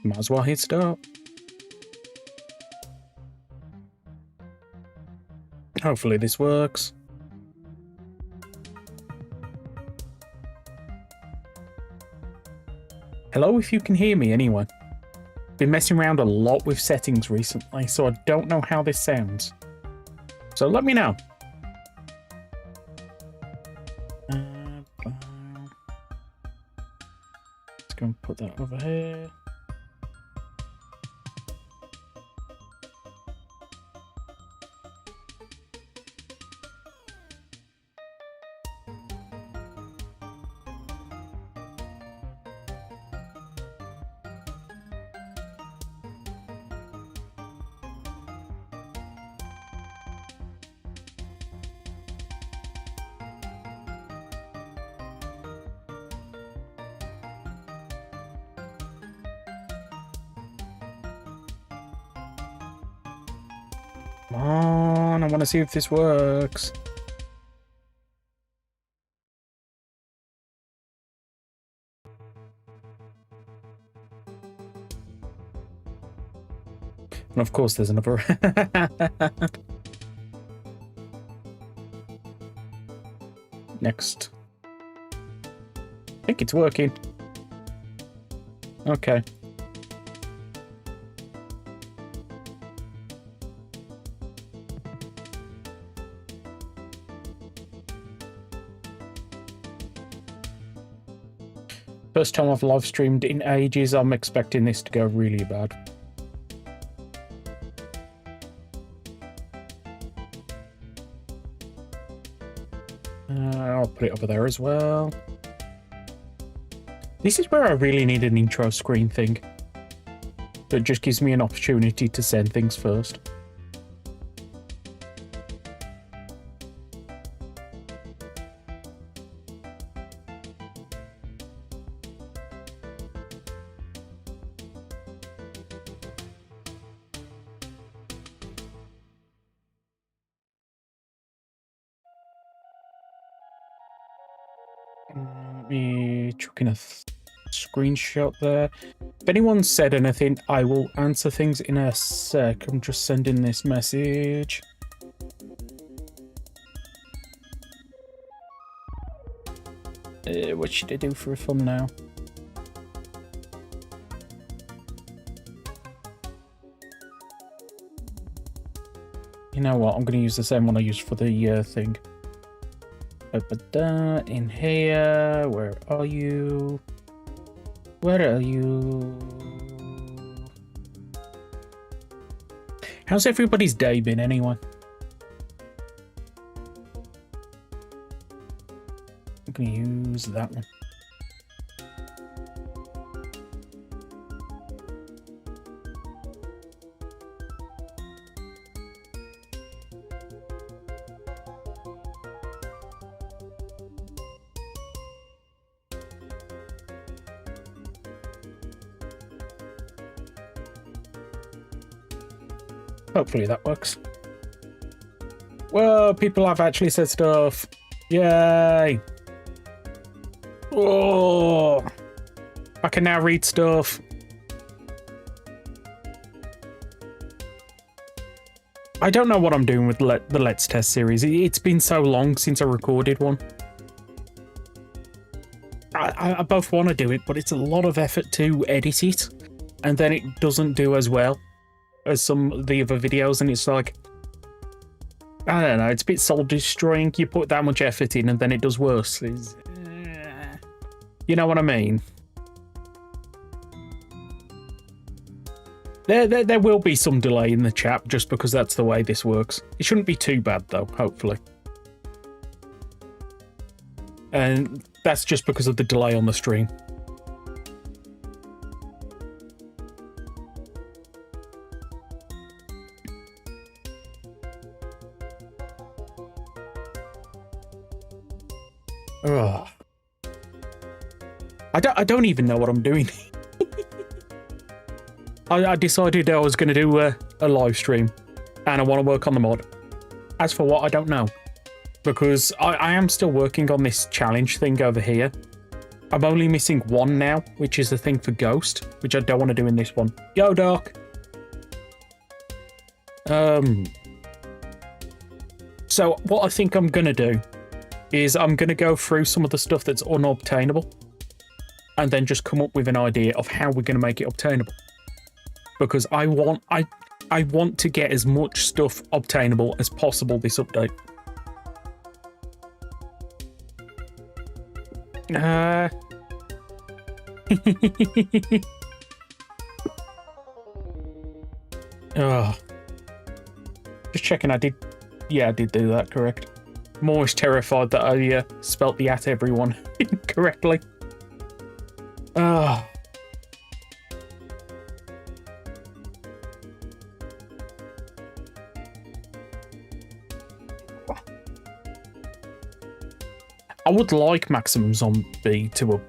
Might as well hit start. Hopefully this works. Hello, if you can hear me anyway. Been messing around a lot with settings recently, so I don't know how this sounds. So let me know. Let's go and put that over here. Come on, I want to see if this works. And of course there's another. Next. I think it's working. Okay. First time I've live streamed in ages, I'm expecting this to go really bad. I'll put it over there as well. This is where I really need an intro screen thing. That just gives me an opportunity to send things first. Me chucking a screenshot there. If anyone said anything, I will answer things in a sec. I'm just sending this message. What should I do for a thumbnail? You know what? I'm going to use the same one I used for the thing. In here, where are you? Where are you? How's everybody's day been anyway? I'm gonna use that one. Hopefully that works. Whoa, people have actually said stuff. Yay. Oh, I can now read stuff. I don't know what I'm doing with the Let's Test series. It's been so long since I recorded one. I both want to do it, but it's a lot of effort to edit it. And then it doesn't do as well as some of the other videos, and it's like, I don't know, it's a bit soul destroying. You put that much effort in and then it does worse. You know what I mean? There will be some delay in the chat just because that's the way this works. It shouldn't be too bad though, hopefully. And that's just because of the delay on the stream. Ugh. I don't even know what I'm doing. I decided I was going to do a live stream and I want to work on the mod. As for what, I don't know. Because I am still working on this challenge thing over here. I'm only missing one now, which is the thing for Ghost, which I don't want to do in this one. Yo, Doc! So what I think I'm going to do is I'm going to go through some of the stuff that's unobtainable and then just come up with an idea of how we're going to make it obtainable. Because I want to get as much stuff obtainable as possible this update. Oh. Just checking I did. Yeah, I did do that correct. I'm always terrified that I spelt the at everyone incorrectly. Ah. I would like Maximum Zombie to,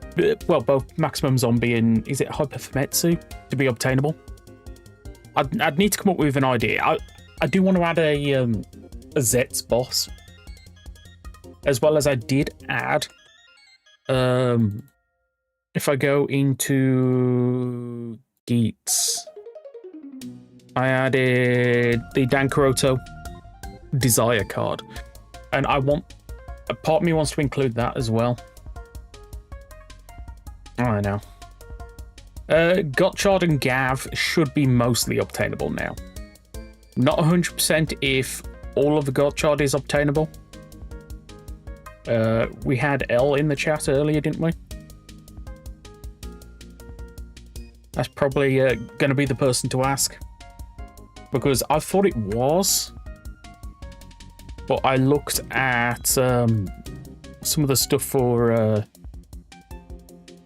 well, both Maximum Zombie and, is it Hyperfumetsu, to be obtainable. I'd need to come up with an idea. I do want to add a Zet's boss, as well as I did add, if I go into Geats, I added the Dankaroto Desire card, and I want, a part of me wants to include that as well. I know. Gotchard and Gav should be mostly obtainable now. Not 100% if all of the Gotchard is obtainable. We had L in the chat earlier, didn't we? That's probably going to be the person to ask. Because I thought it was. But I looked at some of the stuff for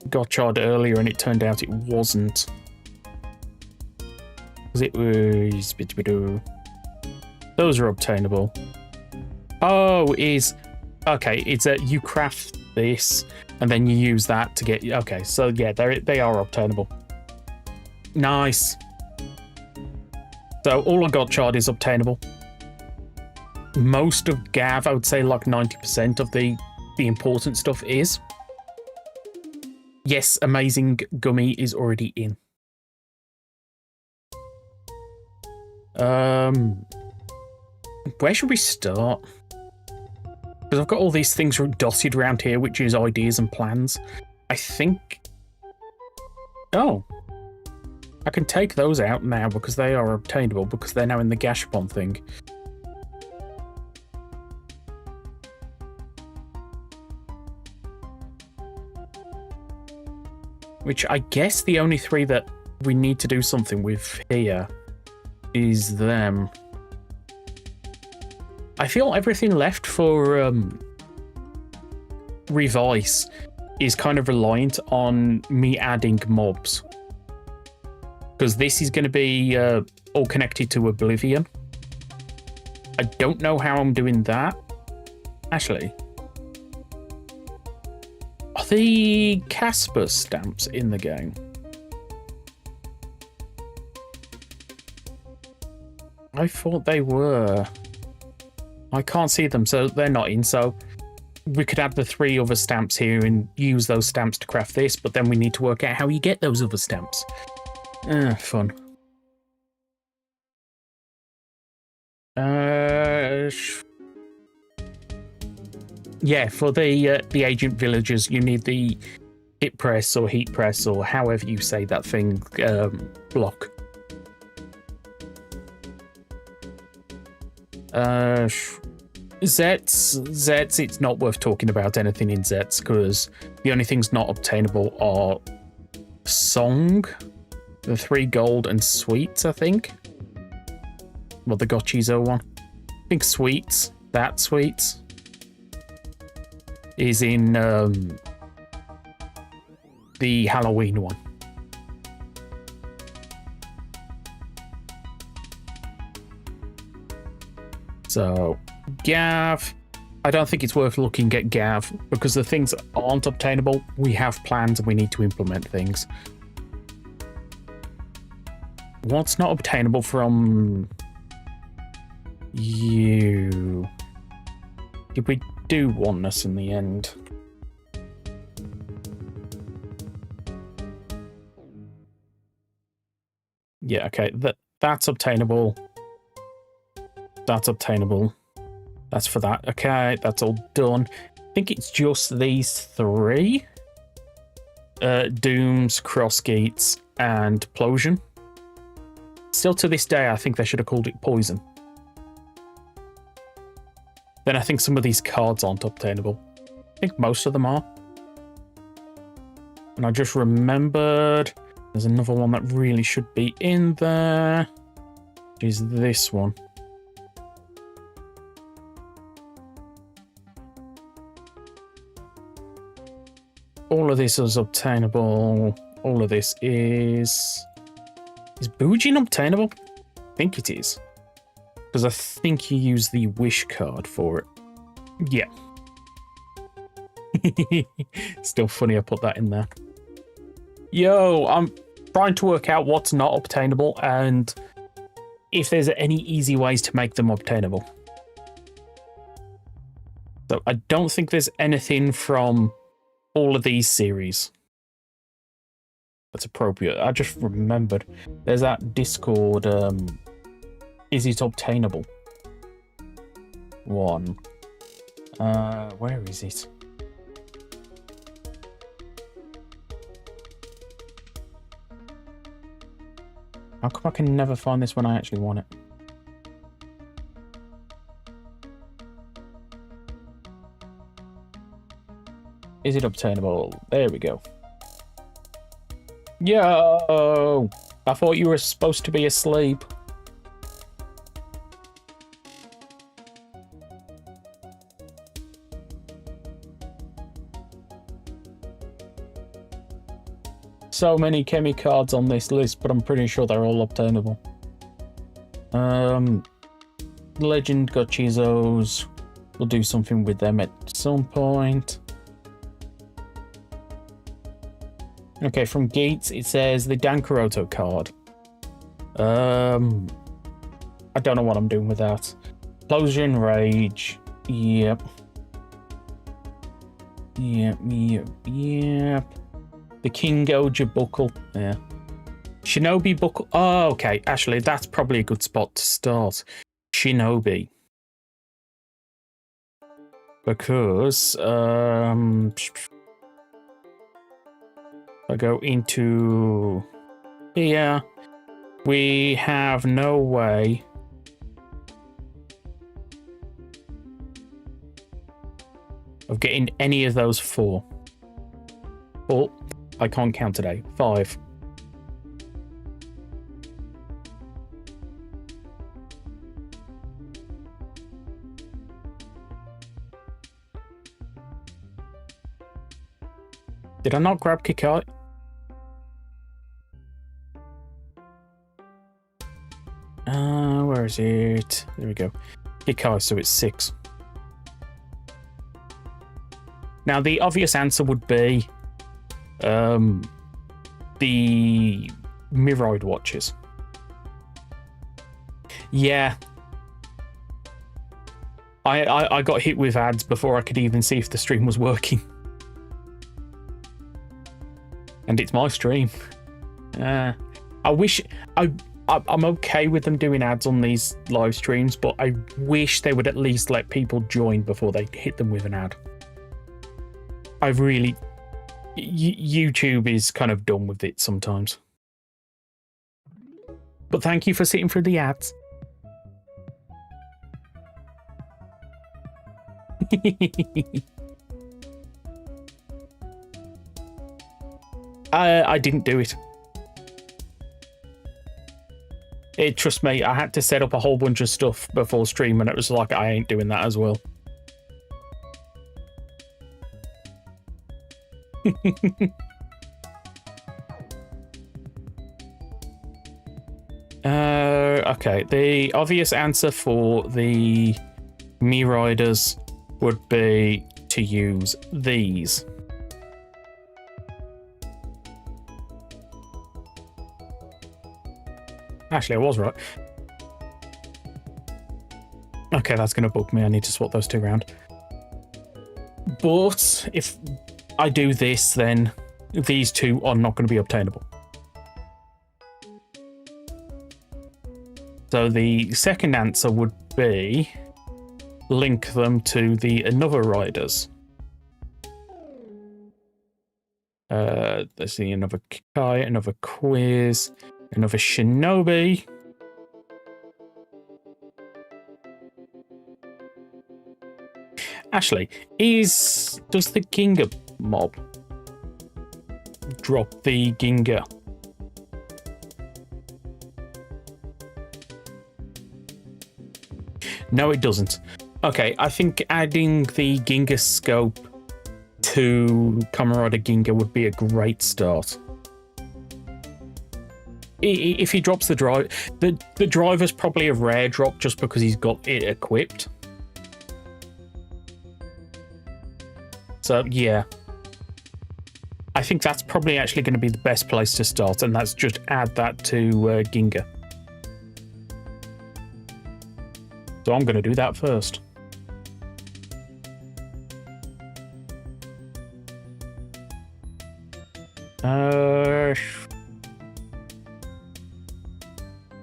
Gotchard earlier and it turned out it wasn't. Because it was... Those are obtainable. Oh, okay, it's you craft this and then you use that to get... Okay, so yeah, they are obtainable. Nice. So all of Gotchard is obtainable. Most of Gav, I would say like 90% of the important stuff is. Yes, Amazing Gummy is already in. Where should we start? Because I've got all these things dotted around here, which is ideas and plans. I think... Oh. I can take those out now because they are obtainable, because they're now in the Gashapon thing. Which I guess the only three that we need to do something with here is them. I feel everything left for Revise is kind of reliant on me adding mobs. Because this is going to be all connected to Oblivion. I don't know how I'm doing that. Actually... Are the Casper stamps in the game? I thought they were. I can't see them, so they're not in. So we could add the 3 other stamps here and use those stamps to craft this, but then we need to work out how you get those other stamps. Fun. Yeah, for the agent villagers, you need the hit press or heat press or however you say that thing block. Zets, it's not worth talking about anything in Zets because the only things not obtainable are Song, the 3 gold, and Sweets, I think. Well, the Gochizo one. I think Sweets, that Sweets, is in the Halloween one. So, Gav, I don't think it's worth looking at Gav because the things aren't obtainable. We have plans and we need to implement things. What's not obtainable from you? Did we do oneness in the end? Yeah, okay. That's obtainable. That's obtainable. That's for that. Okay, that's all done. I think it's just these three. Dooms, Crossgates, and Plosion. Still to this day, I think they should have called it Poison. Then I think some of these cards aren't obtainable. I think most of them are. And I just remembered there's another one that really should be in there, which is this one. All of this is obtainable. All of this is... Is Boojin obtainable? I think it is. Because I think you use the wish card for it. Yeah. Still funny I put that in there. Yo, I'm trying to work out what's not obtainable and if there's any easy ways to make them obtainable. So I don't think there's anything from all of these series that's appropriate. I just remembered there's that Discord is it obtainable one. Where is it? How come I can never find this when I actually want it? Is it obtainable? There we go. Yo! I thought you were supposed to be asleep. So many Chemi cards on this list, but I'm pretty sure they're all obtainable. Legend Gachizos. We'll do something with them at some point. Okay, from Gates it says the Dankaroto card. I don't know what I'm doing with that. Explosion Rage. Yep. Yep. The Kingo Jabuckle. Yeah. Shinobi Buckle. Oh, okay. Actually, that's probably a good spot to start. Shinobi. Because, I go into here. We have no way of getting any of those four. Oh, I can't count today. 5. Did I not grab Kikai? Where is it? There we go. Kikai, so it's 6. Now, the obvious answer would be the Miroid watches. Yeah. I got hit with ads before I could even see if the stream was working. And it's my stream. I wish... I'm okay with them doing ads on these live streams, but I wish they would at least let people join before they hit them with an ad. I really... YouTube is kind of done with it sometimes. But thank you for sitting through the ads. I didn't do it. Trust me, I had to set up a whole bunch of stuff before stream, and it was like, I ain't doing that as well. Okay, the obvious answer for the Mii Riders would be to use these. Actually, I was right. Okay, that's going to bug me. I need to swap those two around. But if I do this, then these two are not going to be obtainable. So the second answer would be link them to the another riders. Let's see, another Kai, another quiz, another shinobi. Actually, does the Ginga mob drop the Ginga? No, it doesn't. Okay, I think adding the Ginga scope to Kamen Rider Ginga would be a great start. If he drops the drive, the driver's probably a rare drop just because he's got it equipped. So yeah, I think that's probably actually going to be the best place to start, and that's just add that to Ginga. So I'm going to do that first.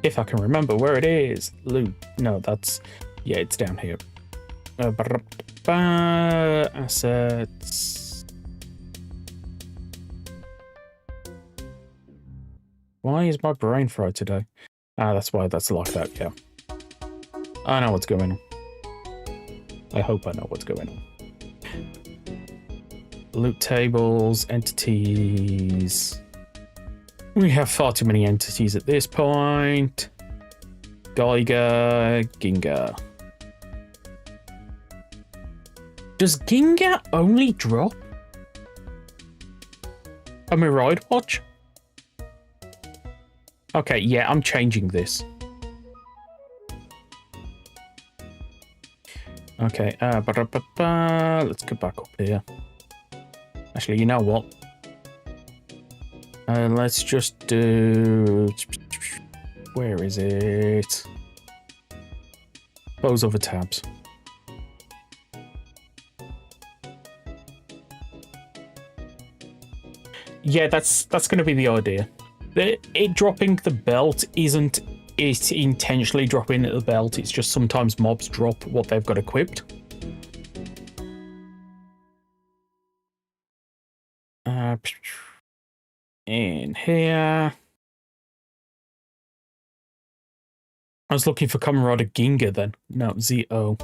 If I can remember where it is. Loot. No, that's... Yeah, it's down here. Assets. Why is my brain fried today? Ah, that's why that's like that, yeah. I know what's going on. I hope I know what's going on. Loot tables, entities. We have far too many entities at this point. Geiger, Ginga. Does Ginga only drop a Miride Watch? Okay, yeah, I'm changing this. Okay, let's go back up here. Actually, you know what? Let's just do... Where is it? Those other tabs. Yeah, that's going to be the idea. It dropping the belt isn't it intentionally dropping the belt. It's just sometimes mobs drop what they've got equipped. In here. I was looking for Kamen Rider Ginga then. No, ZO.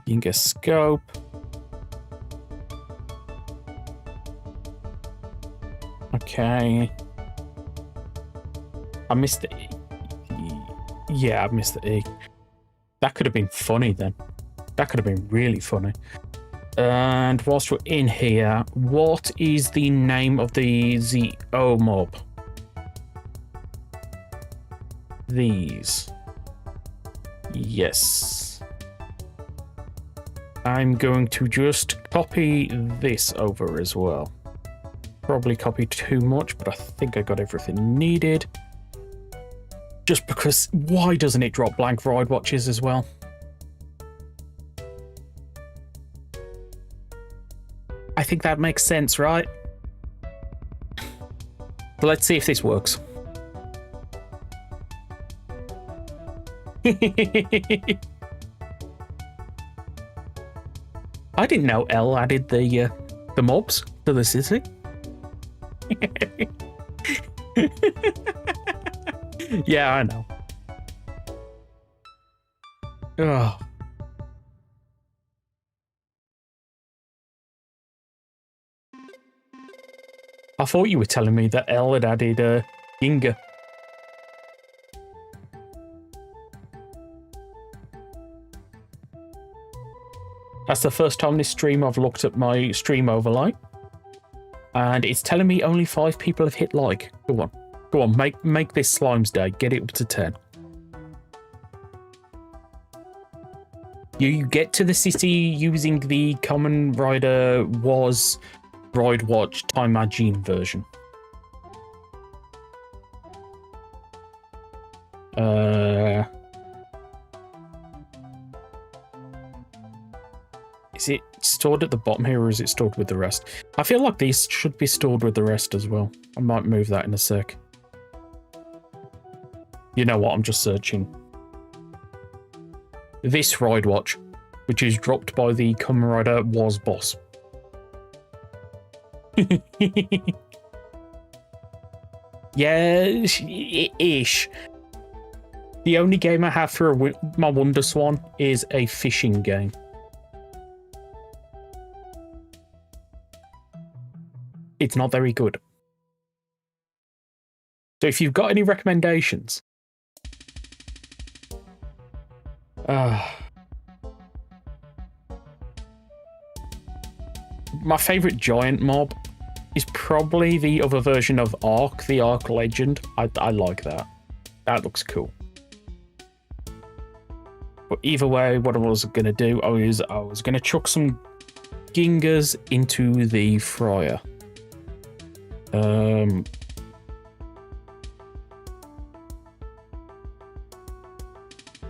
Ginga scope. Okay. I missed the E. Yeah, I missed the E. That could have been funny then. That could have been really funny. And whilst we're in here, what is the name of the ZO mob? These. Yes. I'm going to just copy this over as well. Probably copied too much, but I think I got everything needed. Just because, why doesn't it drop blank ride watches as well? I think that makes sense, right? But let's see if this works. I didn't know L added the mobs to the city. Yeah, I know. Oh. I thought you were telling me that L had added Ginga. That's the first time this stream I've looked at my stream overlay. And it's telling me only 5 people have hit like. Go on. Go on, make this Slime's day. Get it up to 10. You get to the city using the Kamen Rider was Ride Watch Time Machine version. Is it stored at the bottom here or is it stored with the rest? I feel like these should be stored with the rest as well. I might move that in a sec. You know what? I'm just searching. This ride watch, which is dropped by the Kamen Rider was boss. Yeah, ish. The only game I have for my Wonder Swan is a fishing game. It's not very good. So if you've got any recommendations... my favourite giant mob is probably the other version of Ark, the Ark Legend. I like that. That looks cool. But either way, what I was going to do is I was going to chuck some Gingas into the fryer.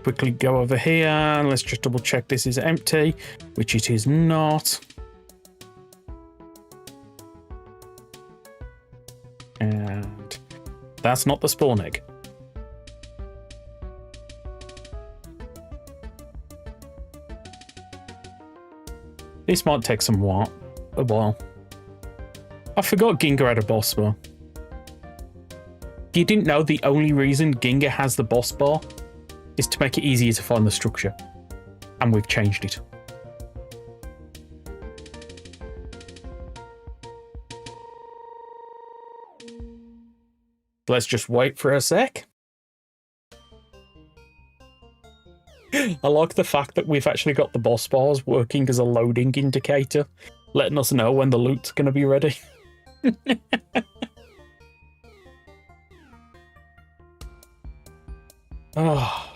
Quickly go over here and let's just double check this is empty, which it is not. And that's not the spawn egg. This might take a while. I forgot Ginga had a boss bar. If you didn't know, the only reason Ginga has the boss bar is to make it easier to find the structure. And we've changed it. Let's just wait for a sec. I like the fact that we've actually got the boss bars working as a loading indicator, letting us know when the loot's going to be ready. Oh.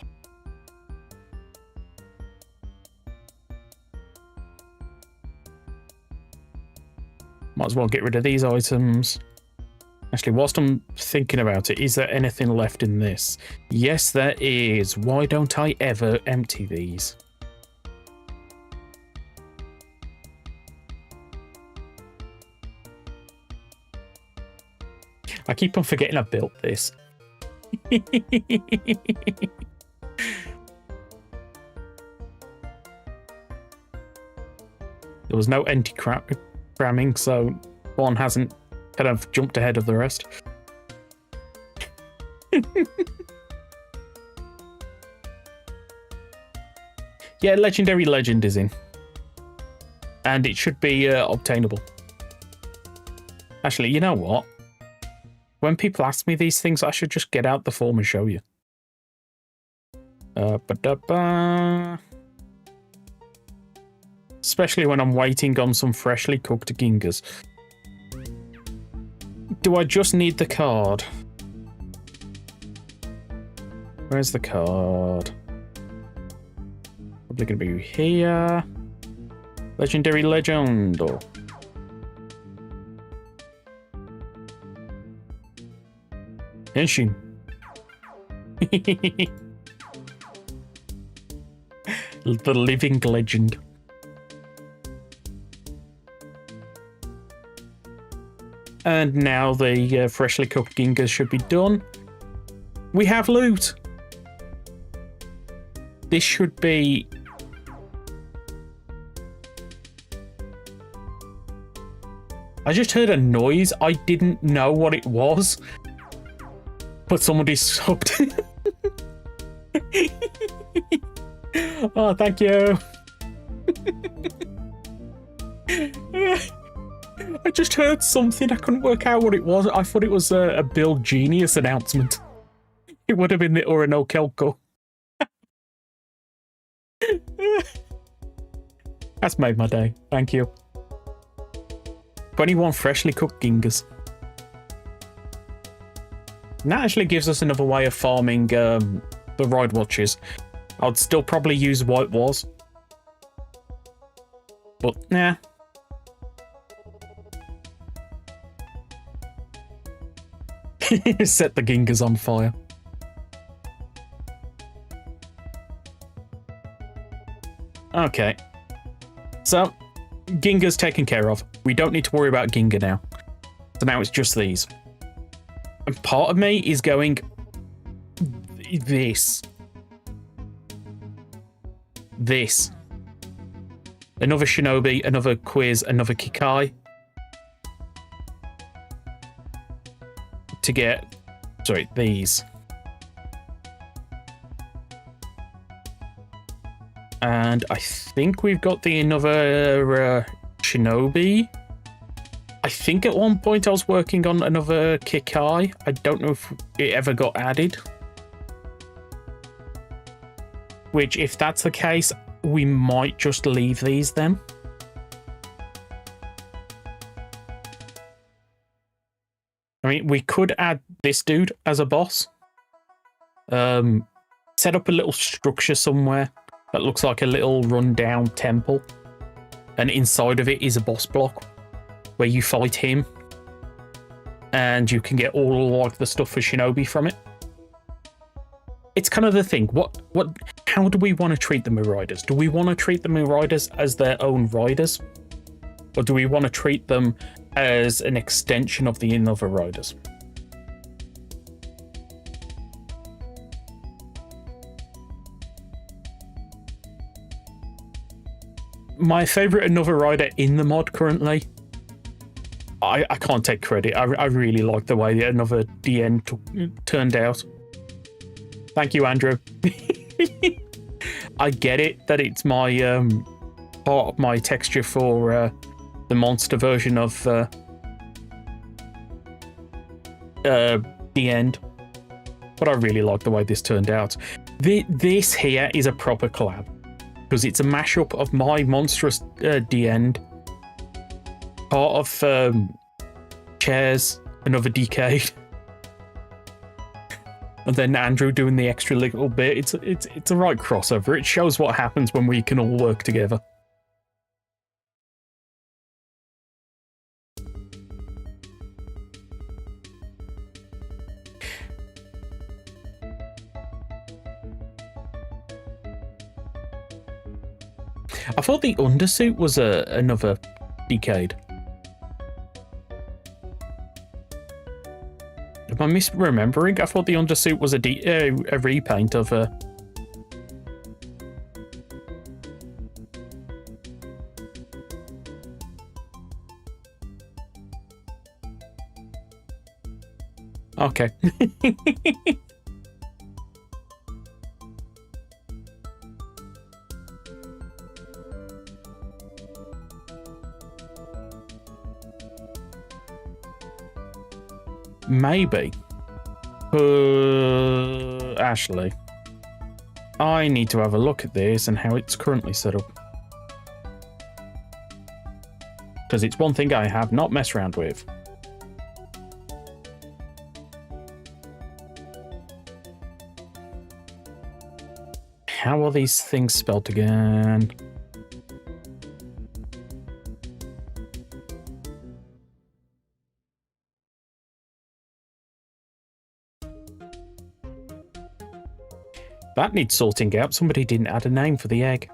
Might as well get rid of these items. Actually, whilst I'm thinking about it, is there anything left in this? Yes, there is. Why don't I ever empty these? I keep on forgetting I built this. There was no empty cramming, so one hasn't kind of jumped ahead of the rest. Yeah, Legendary Legend is in. And it should be obtainable. Actually, you know what? When people ask me these things, I should just get out the form and show you. Especially when I'm waiting on some freshly cooked Gingas. Do I just need the card? Where's the card? Probably going to be here. Legendary Legend. Or... Henshin. The living legend. And now the freshly cooked Gingas should be done. We have loot. This should be... I just heard a noise. I didn't know what it was. But somebody subbed. Oh, thank you. I just heard something. I couldn't work out what it was. I thought it was a Build Genius announcement. It would have been the Urano Kelco. That's made my day. Thank you. 21 freshly cooked Gingas. And that actually gives us another way of farming the ride watches. I'd still probably use White Wars. But, nah. Set the Gingas on fire. Okay. So, Ginga's taken care of. We don't need to worry about Ginga now. So now it's just these. And part of me is going... This. Another Shinobi, another Quiz, another Kikai. To get... Sorry, these. And I think we've got the another Shinobi. I think at one point I was working on another Kikai. I don't know if it ever got added. Which, if that's the case, we might just leave these then. I mean, we could add this dude as a boss. Set up a little structure somewhere that looks like a little rundown temple. And inside of it is a boss block where you fight him. And you can get all like the stuff for Shinobi from it. It's kind of the thing. How do we want to treat the Marauders? Do we want to treat the Marauders as their own riders? Or do we want to treat them as an extension of the other riders? My favourite another rider in the mod currently, I can't take credit. I really like the way the another DN turned out. Thank you, Andrew. I get it that it's my part of my texture for the monster version of the end, but I really like the way this turned out. This here is a proper collab because it's a mashup of my monstrous the end, part of Chairs, another Decade. And then Andrew doing the extra little bit. It's a right crossover. It shows what happens when we can all work together. I thought the undersuit was another Decade. Am I misremembering? I thought the undersuit was a repaint of a... Okay. Maybe. Ashley, I need to have a look at this and how it's currently set up. Because it's one thing I have not messed around with. How are these things spelled again? That needs sorting out. Somebody didn't add a name for the egg.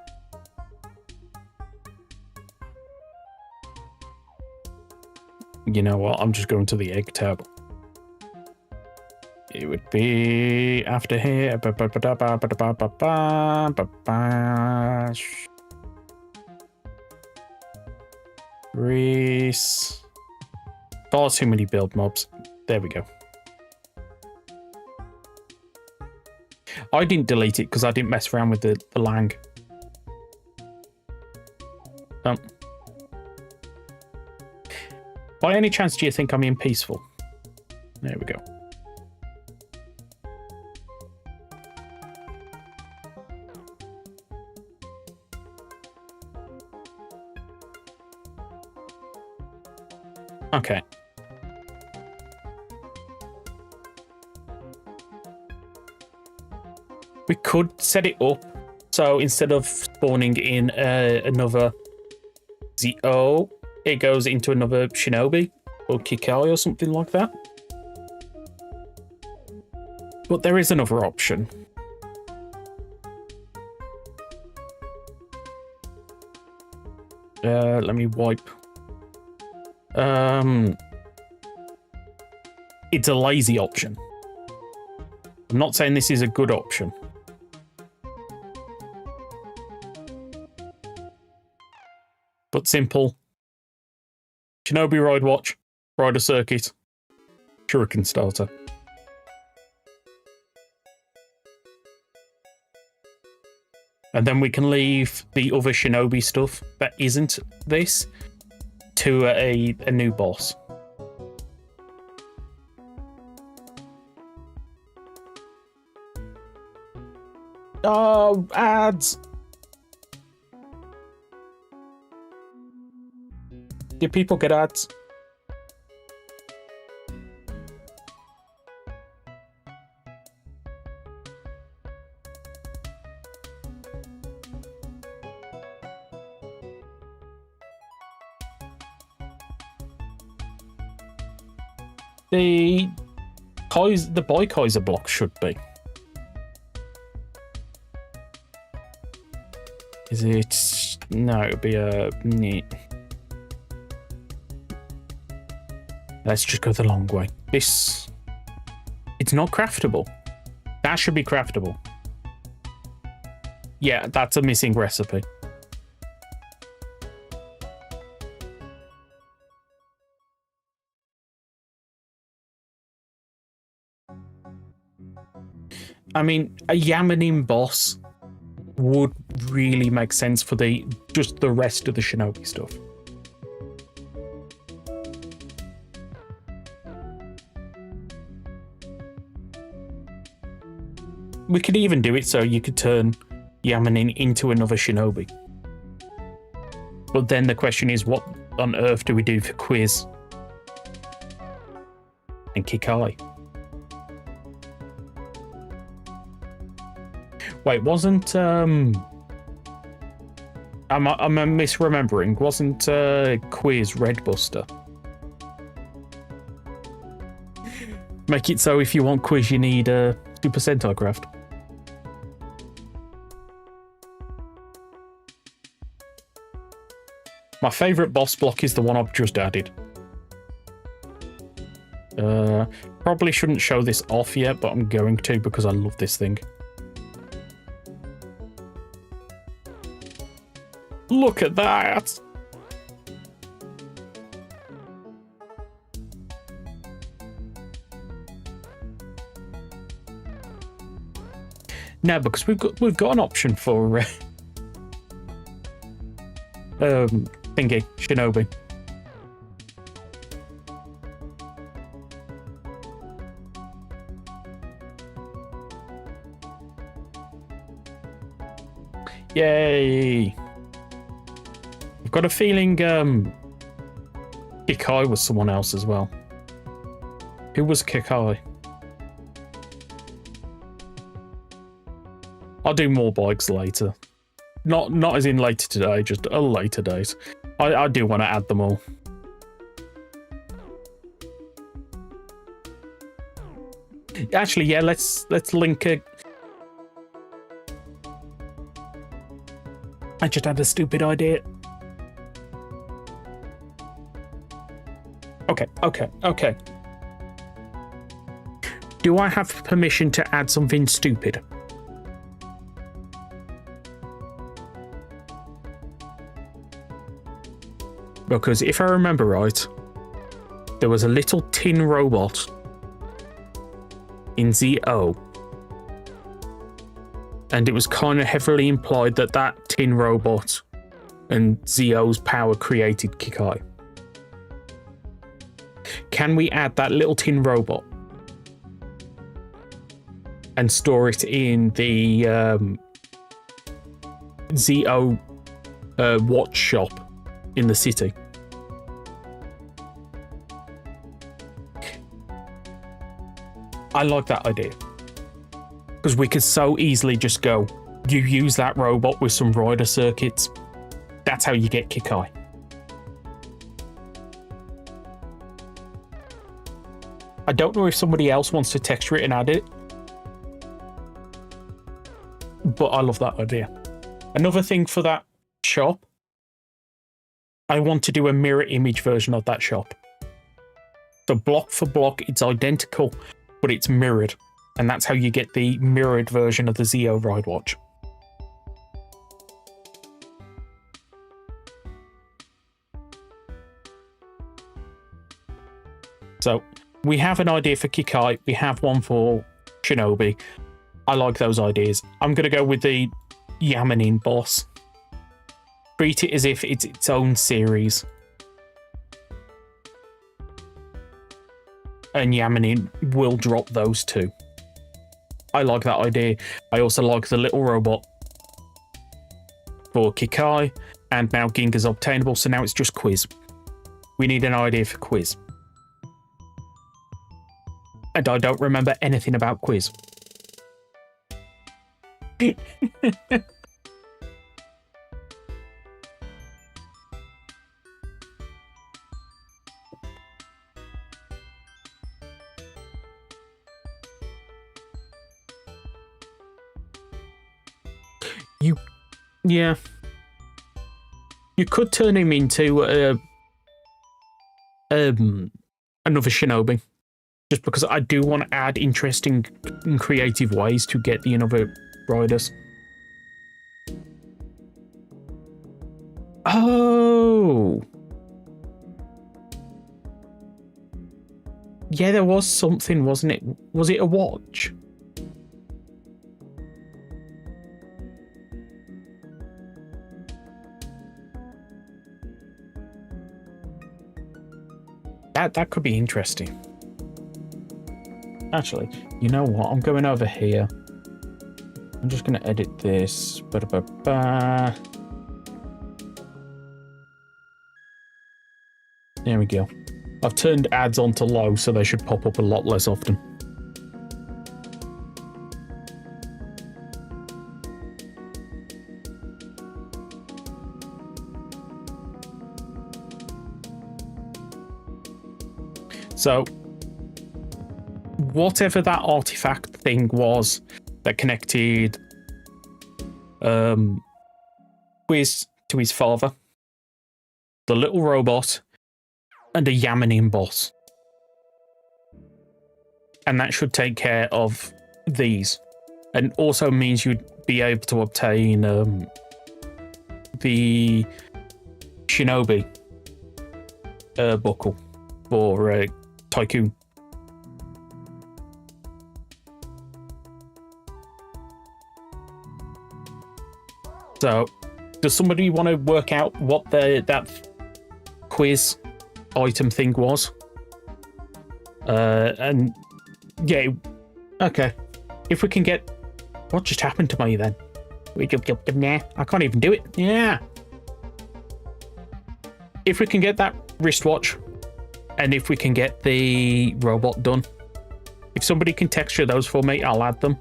You know what? I'm just going to the egg tab. It would be after here. Reese. Far too many build mobs. There we go. I didn't delete it because I didn't mess around with the lang. By any chance do you think I'm in peaceful? There we go. Okay. We could set it up so instead of spawning in another ZO, it goes into another Shinobi or Kikai or something like that. But there is another option. Let me wipe. It's a lazy option. I'm not saying this is a good option. But simple. Shinobi Ride Watch, Rider Circuit, Shuriken Starter. And then we can leave the other Shinobi stuff that isn't this to a new boss. Oh, ads! Did people get ads? The Boy Kaiser block should be. Is it? No, it would be a neat. Let's just go the long way. It's not craftable. That should be craftable. Yeah, that's a missing recipe. I mean, a Yamanin boss would really make sense for just the rest of the Shinobi stuff. We could even do it so you could turn Yamanin into another Shinobi. But then the question is, what on earth do we do for Quiz and Kikai? Wait, wasn't am I misremembering? Wasn't Quiz Red Buster? Make it so if you want Quiz, you need a Super Sentai Craft. My favourite boss block is the one I've just added. Probably shouldn't show this off yet, but I'm going to because I love this thing. Look at that! No, because we've got an option for thingy, Shinobi. Yay! I've got a feeling Kikai was someone else as well. Who was Kikai? I'll do more bikes later. Not as in later today, just a later date. I do want to add them all. Actually, yeah, let's link it. I just had a stupid idea. Okay. Do I have permission to add something stupid? Because if I remember right, there was a little tin robot in ZO. And it was kind of heavily implied that that tin robot and ZO's power created Kikai. Can we add that little tin robot and store it in the ZO watch shop in the city? I like that idea. Because we could so easily just go, you use that robot with some rider circuits. That's how you get Kikai. I don't know if somebody else wants to texture it and add it. But I love that idea. Another thing for that shop I want to do a mirror image version of that shop. So block for block, it's identical, but it's mirrored. And that's how you get the mirrored version of the Zeo Ride Watch. So we have an idea for Kikai. We have one for Shinobi. I like those ideas. I'm going to go with the Yamanin boss. Treat it as if it's its own series. And Yamanin will drop those two. I like that idea. I also like the little robot for Kikai. And now Ginga's obtainable, so now it's just Quiz. We need an idea for Quiz. And I don't remember anything about Quiz. Yeah. You could turn him into another Shinobi. Just because I do want to add interesting and creative ways to get the other riders. Oh! Yeah, there was something, wasn't it? Was it a watch? That could be interesting. Actually, you know what? I'm going over here. I'm just going to edit this. Ba-da-ba-ba. There we go. I've turned ads on to low, so they should pop up a lot less often. So, whatever that artifact thing was that connected Quiz to his father, the little robot, and a Yamanin boss. And that should take care of these. And also means you'd be able to obtain the Shinobi buckle for Tycoon. So, does somebody want to work out what that quiz item thing was? And yeah, okay. If we can get, what just happened to me then? Nah, I can't even do it. Yeah. If we can get that wristwatch, and if we can get the robot done, if somebody can texture those for me, I'll add them.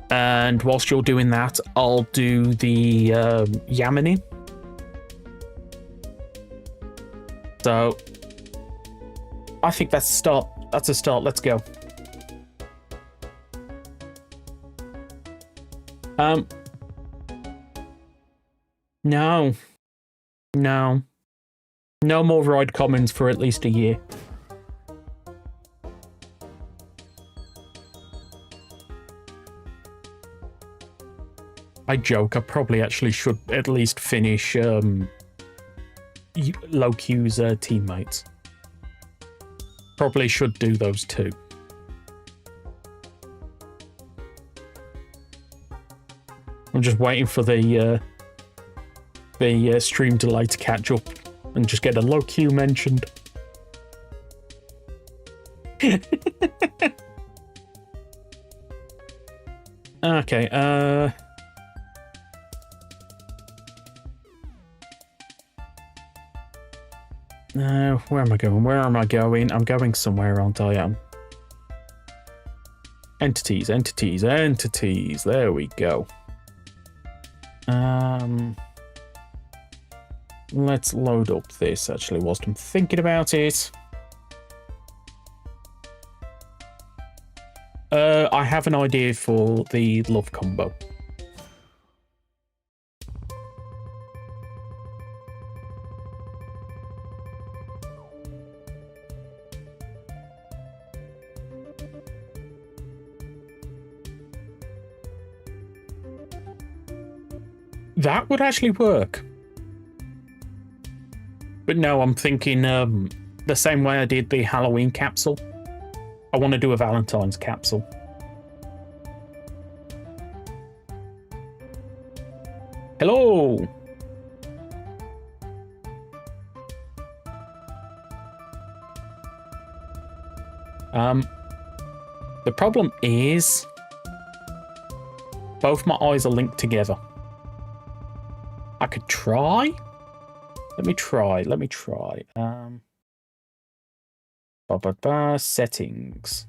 And whilst you're doing that, I'll do the Yamanin. So I think that's a start. That's a start. Let's go. No. No more ride commons for at least a year. I joke, I probably actually should at least finish Low-Q's teammates. Probably should do those too. I'm just waiting for the stream delay to catch up and just get a Low-Q mentioned. Okay, where am I going? Where am I going? I'm going somewhere, aren't I? Entities. There we go. Let's load up this, actually, whilst I'm thinking about it. I have an idea for the love combo. That would actually work. But no, I'm thinking the same way I did the Halloween capsule. I want to do a Valentine's capsule. Hello! The problem is both my eyes are linked together. I could try. Let me try. Settings.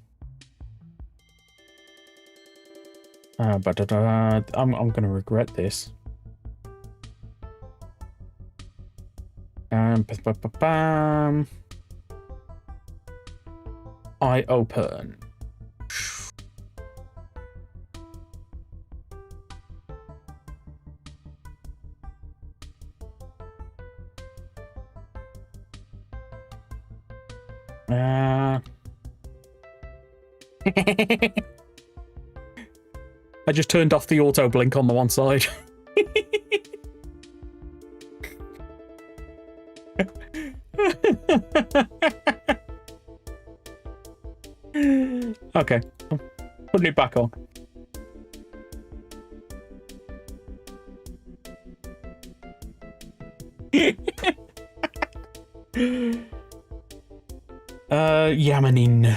I'm gonna regret this. Eye open. I just turned off the auto blink on the one side. Okay, I'm putting it back on. Yamanin.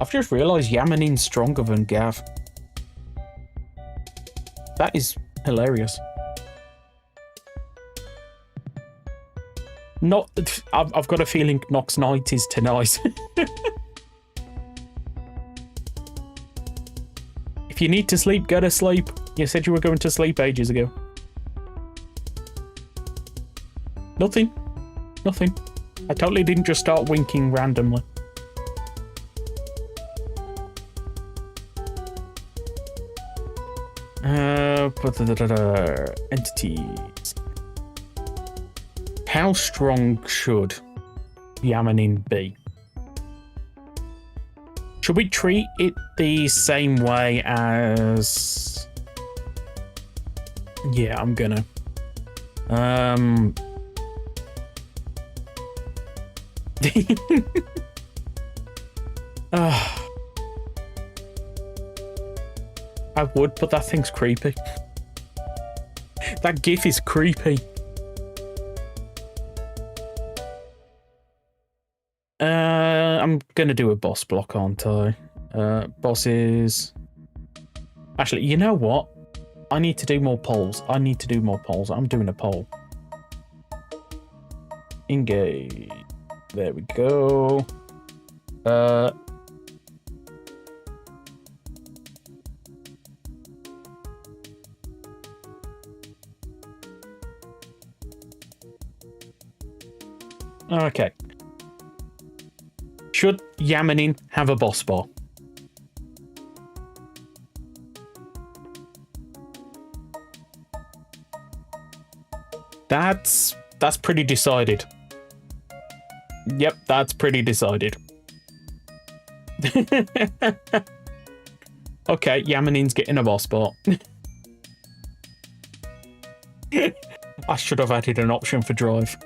I've just realised Yamanin's stronger than Gav. That is hilarious. Not, I've got a feeling Nox Night is tonight. If you need to sleep, go to sleep. You said you were going to sleep ages ago. Nothing. Nothing. I totally didn't just start winking randomly. Entities. How strong should Yamanin be? Should we treat it the same way as... Yeah, I'm gonna. I would, but that thing's creepy. That GIF is creepy. I'm gonna do a boss block, aren't I? Bosses. Actually, you know what? I need to do more polls. I'm doing a poll. Engage. There we go. Okay. Should Yamanin have a boss bar? That's pretty decided. Yep, that's pretty decided. Okay, Yamanin's getting a boss bar. I should have added an option for drive.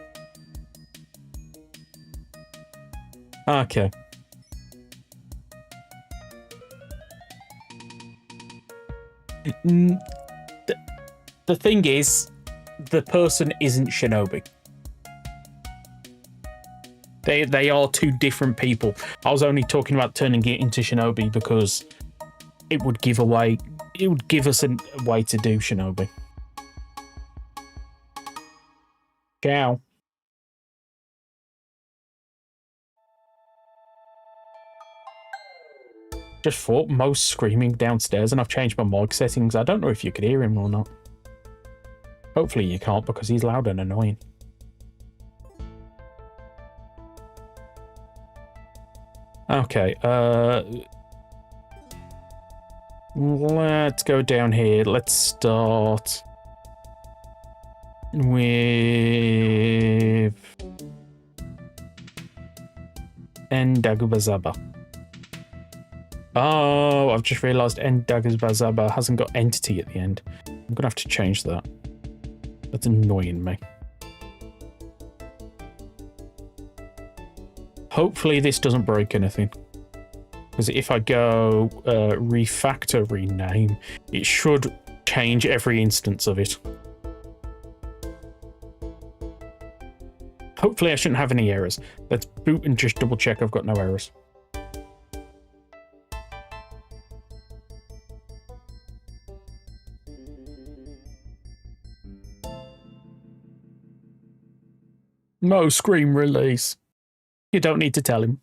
Okay. The thing is, the person isn't Shinobi. They are two different people. I was only talking about turning it into Shinobi because it would give us a way to do Shinobi. Ciao. Just thought Mo's screaming downstairs and I've changed my mic settings. I don't know if you could hear him or not. Hopefully you can't because he's loud and annoying. Okay, Let's go down here. Let's start with Endagubazaba. Oh, I've just realised Endagubazaba hasn't got entity at the end. I'm gonna have to change that. That's annoying me. Hopefully this doesn't break anything. Because if I go refactor rename, it should change every instance of it. Hopefully I shouldn't have any errors. Let's boot and just double check I've got no errors. No screen release. You don't need to tell him.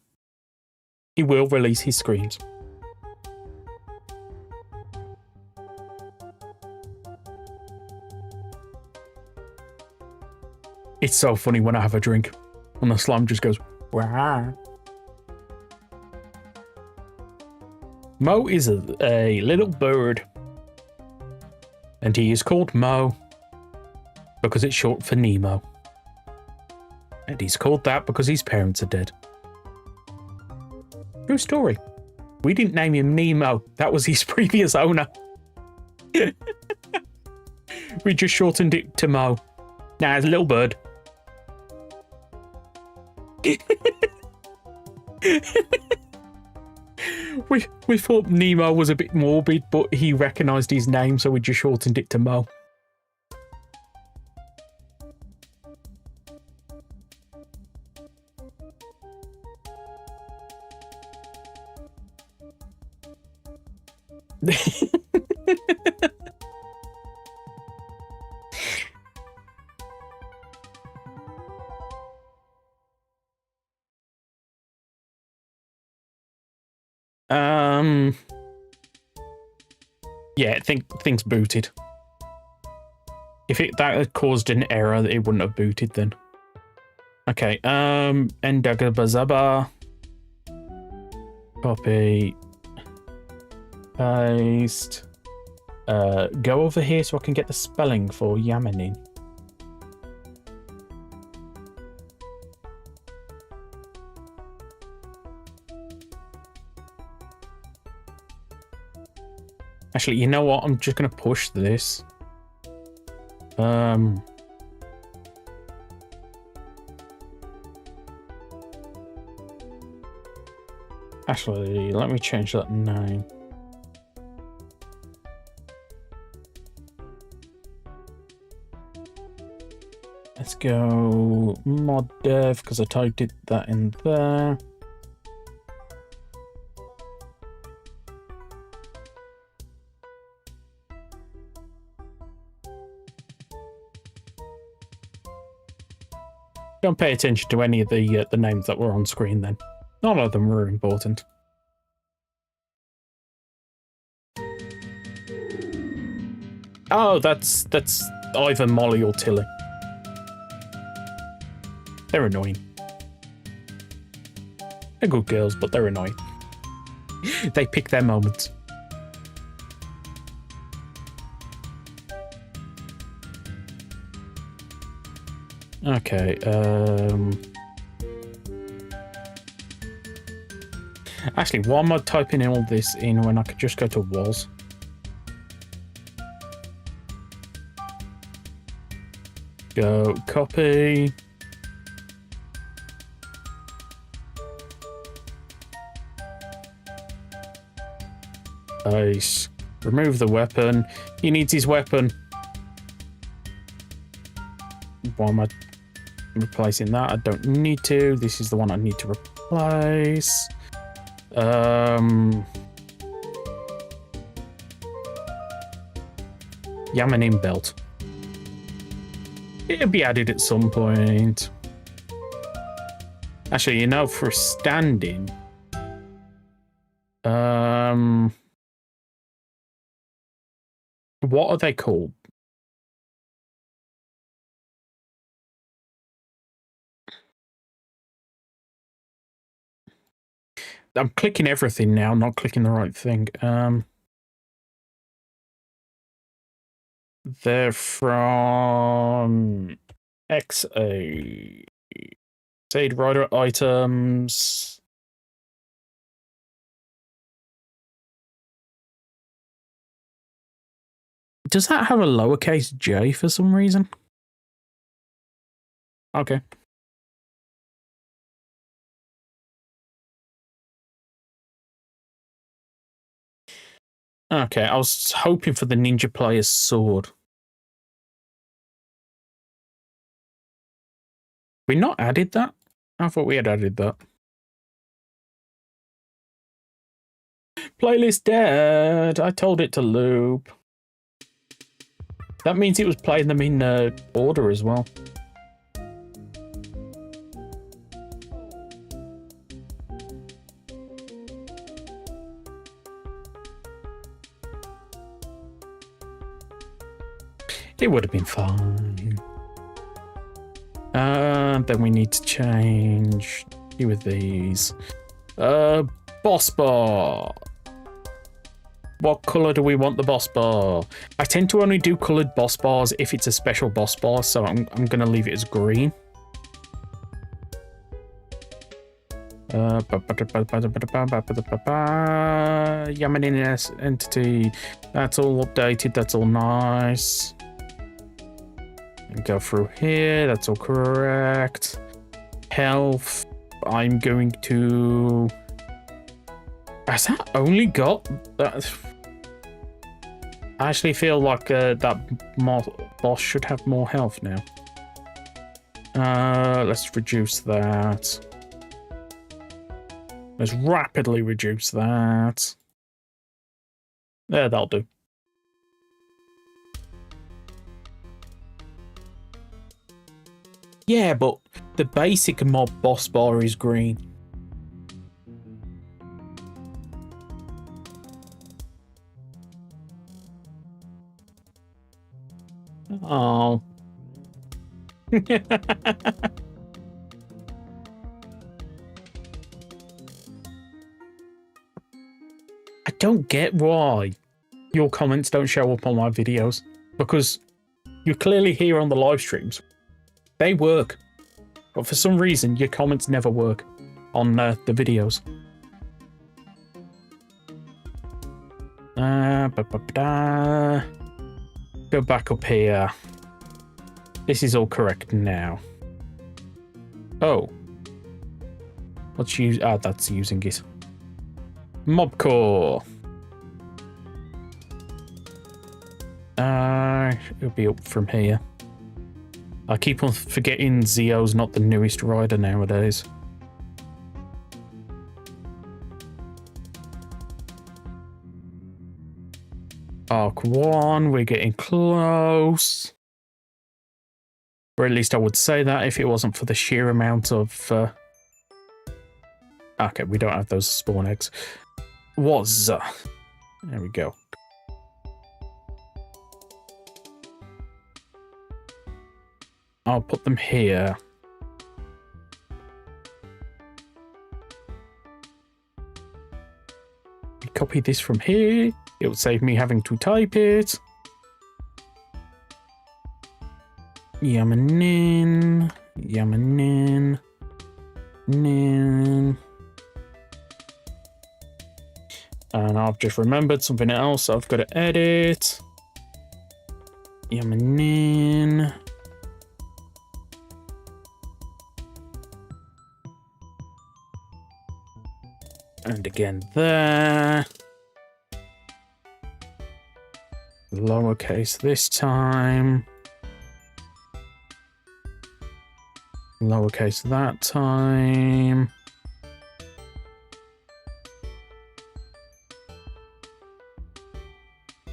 He will release his screams. It's so funny when I have a drink and the slime just goes, wah. Mo is a little bird. And he is called Mo because it's short for Nemo. And he's called that because his parents are dead. True story. We didn't name him Nemo. That was his previous owner. We just shortened it to Mo. Nah, it's a little bird. We thought Nemo was a bit morbid, but he recognised his name, so we just shortened it to Mo. Yeah, things booted. If that had caused an error, it wouldn't have booted then. Okay, Endagabazaba. Copy. Paste. Go over here so I can get the spelling for Yamanin. Actually, you know what? I'm just going to push this. Actually, let me change that name. Let's go mod dev because I typed that in there. Don't pay attention to any of the names that were on screen then. None of them were important. Oh, that's either Molly or Tilly. They're annoying. They're good girls, but they're annoying. They pick their moments. Okay, actually, why am I typing all this in when I could just go to walls? Go copy. Nice. Remove the weapon. He needs his weapon. Why am I replacing that? I don't need to. This is the one I need to replace. Yamanin belt. It'll be added at some point. Actually, you know, for standing, what are they called? I'm clicking everything now, not clicking the right thing. They're from XA. Kamen Rider items. Does that have a lowercase j for some reason? Okay. Okay, I was hoping for the ninja player's sword. We not added that? I thought we had added that. Playlist dead. I told it to loop. That means it was playing them in order as well. It would have been fine. Then we need to change with these. Boss bar. What colour do we want the boss bar? I tend to only do coloured boss bars if it's a special boss bar, so I'm gonna leave it as green. Yamanin entity. That's all updated. That's all nice. And go through here. That's all correct. Health. I'm going to. Has that only got that? I actually feel like that boss should have more health now. Let's reduce that. Let's rapidly reduce that. There, that'll do. Yeah, but the basic mob boss bar is green. Oh. I don't get why your comments don't show up on my videos, because you're clearly here on the live streams. They work, but for some reason your comments never work on the videos. Go back up here. This is all correct now. Oh. Let's use... that's using it. Mob core. It'll be up from here. I keep on forgetting Zio's not the newest rider nowadays. Arc 1, we're getting close. Or at least I would say that if it wasn't for the sheer amount of... Okay, we don't have those spawn eggs. There we go. I'll put them here. Copy this from here. It will save me having to type it. Yamanin. Yamanin. Nin. And I've just remembered something else I've got to edit. Yamanin. And again there. Lowercase this time. Lowercase that time.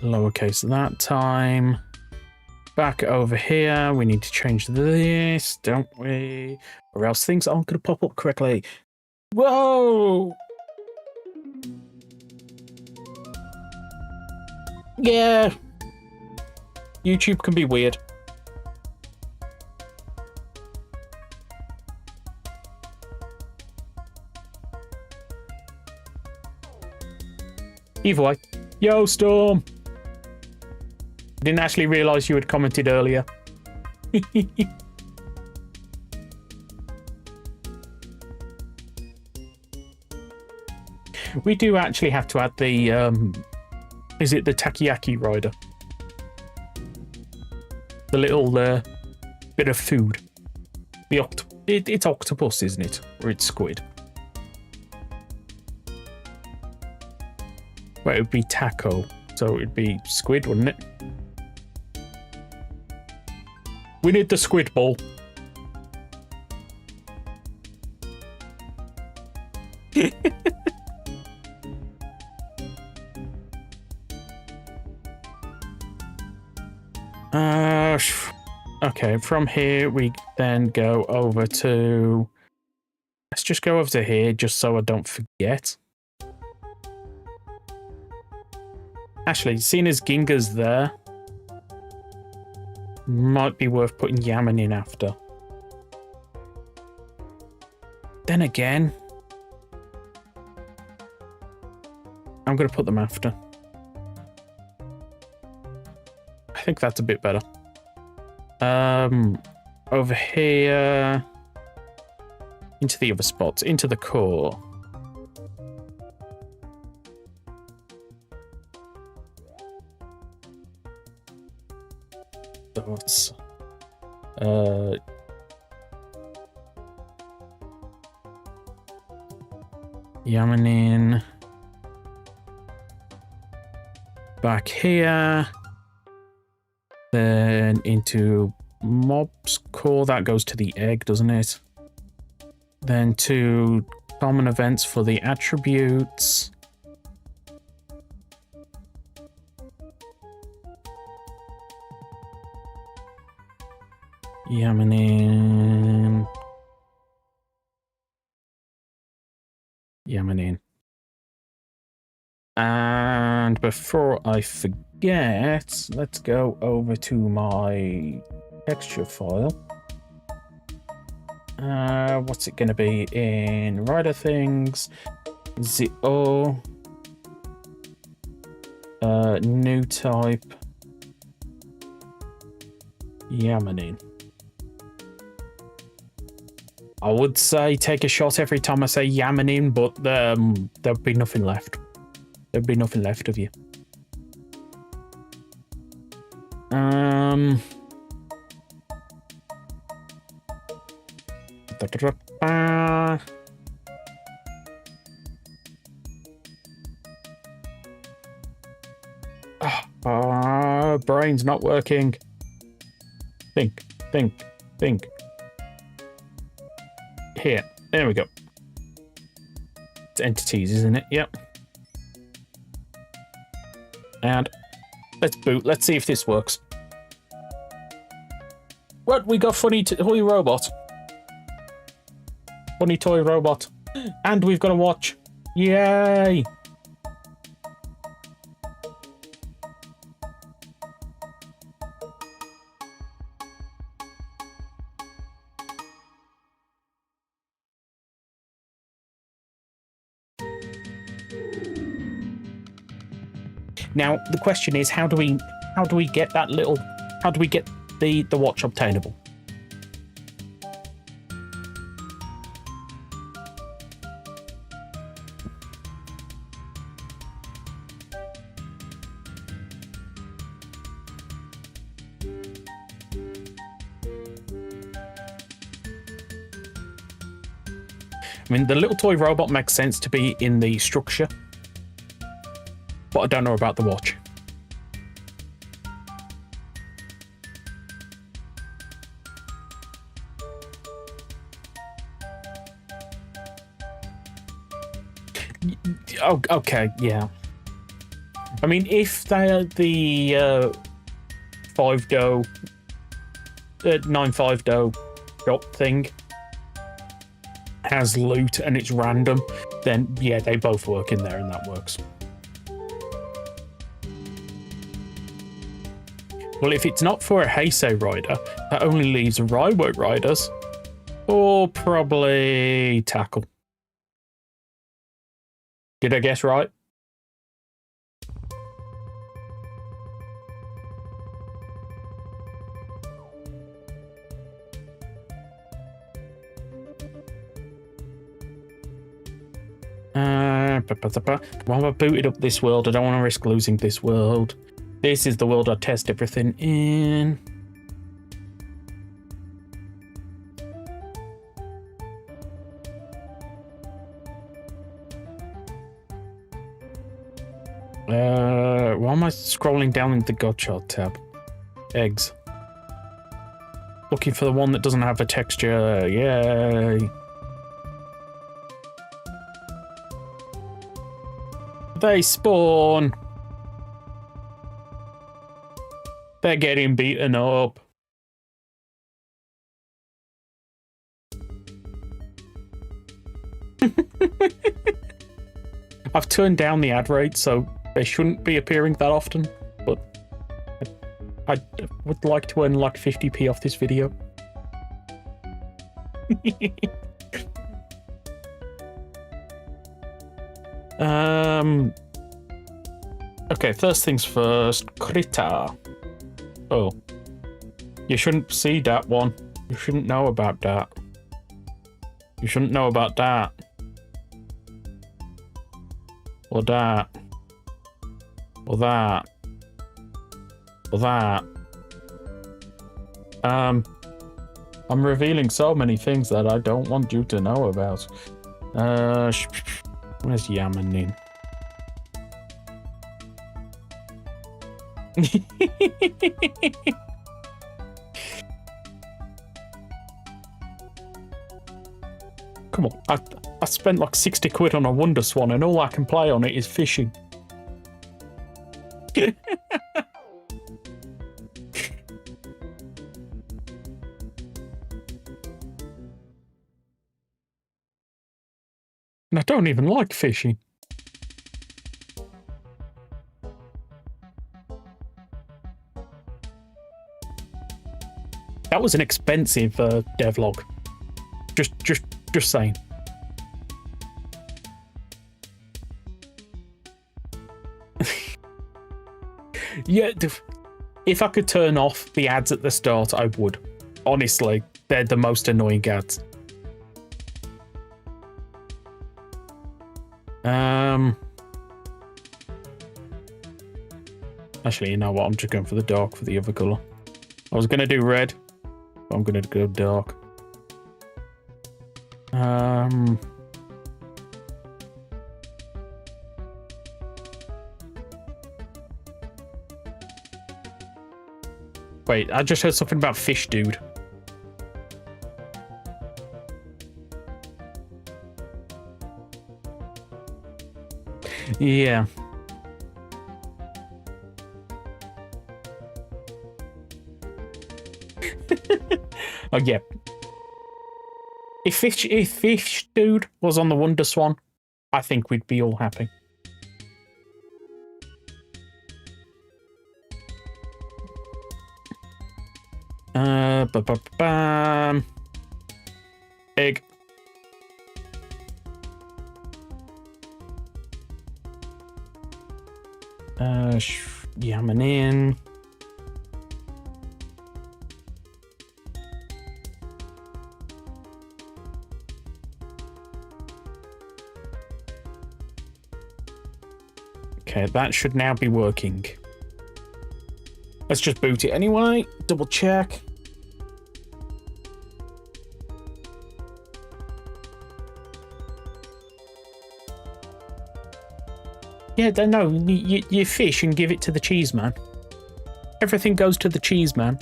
Lowercase that time. Back over here, we need to change this, don't we? Or else things aren't going to pop up correctly. Whoa! Yeah. YouTube can be weird. Either way. Yo, Storm! Didn't actually realise you had commented earlier. We do actually have to add the, is it the Takoyaki Rider? The little bit of food. The it's octopus, isn't it? Or it's squid. Well, it would be taco, so it'd be squid, wouldn't it? We need the squid ball. Okay, from here we then go over to... Let's just go over to here, just so I don't forget. Actually, seeing as Ginga's there, might be worth putting Yaman in after. Then again, I'm going to put them after. I think that's a bit better. Over here, into the other spots, into the core. That's Yamanin back here, then into mob's core. That goes to the egg, doesn't it? Then to common events for the attributes. Yamanin. And before I forget, let's go over to my texture file. What's it going to be in Rider Things? ZO. New type. Yamanin. I would say take a shot every time I say Yamanin, but there'll be nothing left. There'll be nothing left of you. Brain's not working. Think. Here, there we go. It's entities, isn't it? Yep. And let's boot. Let's see if this works. What? We got funny toy robot. Funny toy robot. And we've got a watch. Yay! Now the question is, how do we get that little? How do we get the watch obtainable? I mean, the little toy robot makes sense to be in the structure, but I don't know about the watch. Oh, okay, yeah. I mean, if they're the 5-do, 9-5-do shop thing has loot and it's random, then yeah, they both work in there and that works. Well, if it's not for a Heisei rider, that only leaves Raiwo riders, or probably Tackle. Did I guess right? While I booted up this world, I don't want to risk losing this world. This is the world I test everything in. Why am I scrolling down in the Godchild tab? Eggs. Looking for the one that doesn't have a texture. Yay. They spawn. They're getting beaten up. I've turned down the ad rate, so they shouldn't be appearing that often, but I would like to earn like 50p off this video. Okay, first things first, Critter. Oh. You shouldn't see that one. You shouldn't know about that. You shouldn't know about that. Or that. Or that. Or that. I'm revealing so many things that I don't want you to know about. Where's Yamanin? Come on, I spent like 60 quid on a Wonder Swan and all I can play on it is fishing. And I don't even like fishing. That was an expensive devlog. Just saying. Yeah, if I could turn off the ads at the start, I would. Honestly, they're the most annoying ads. Actually, you know what? I'm just going for the dark for the other colour. I was going to do red, but I'm going to go dark. Wait, I just heard something about fish, dude. Yeah. Oh, yeah. If fish dude was on the Wonder Swan, I think we'd be all happy. Bam. Egg. Yamming in. Okay, that should now be working. Let's just boot it anyway. Double check. Yeah, no, you fish and give it to the cheese man. Everything goes to the cheese man.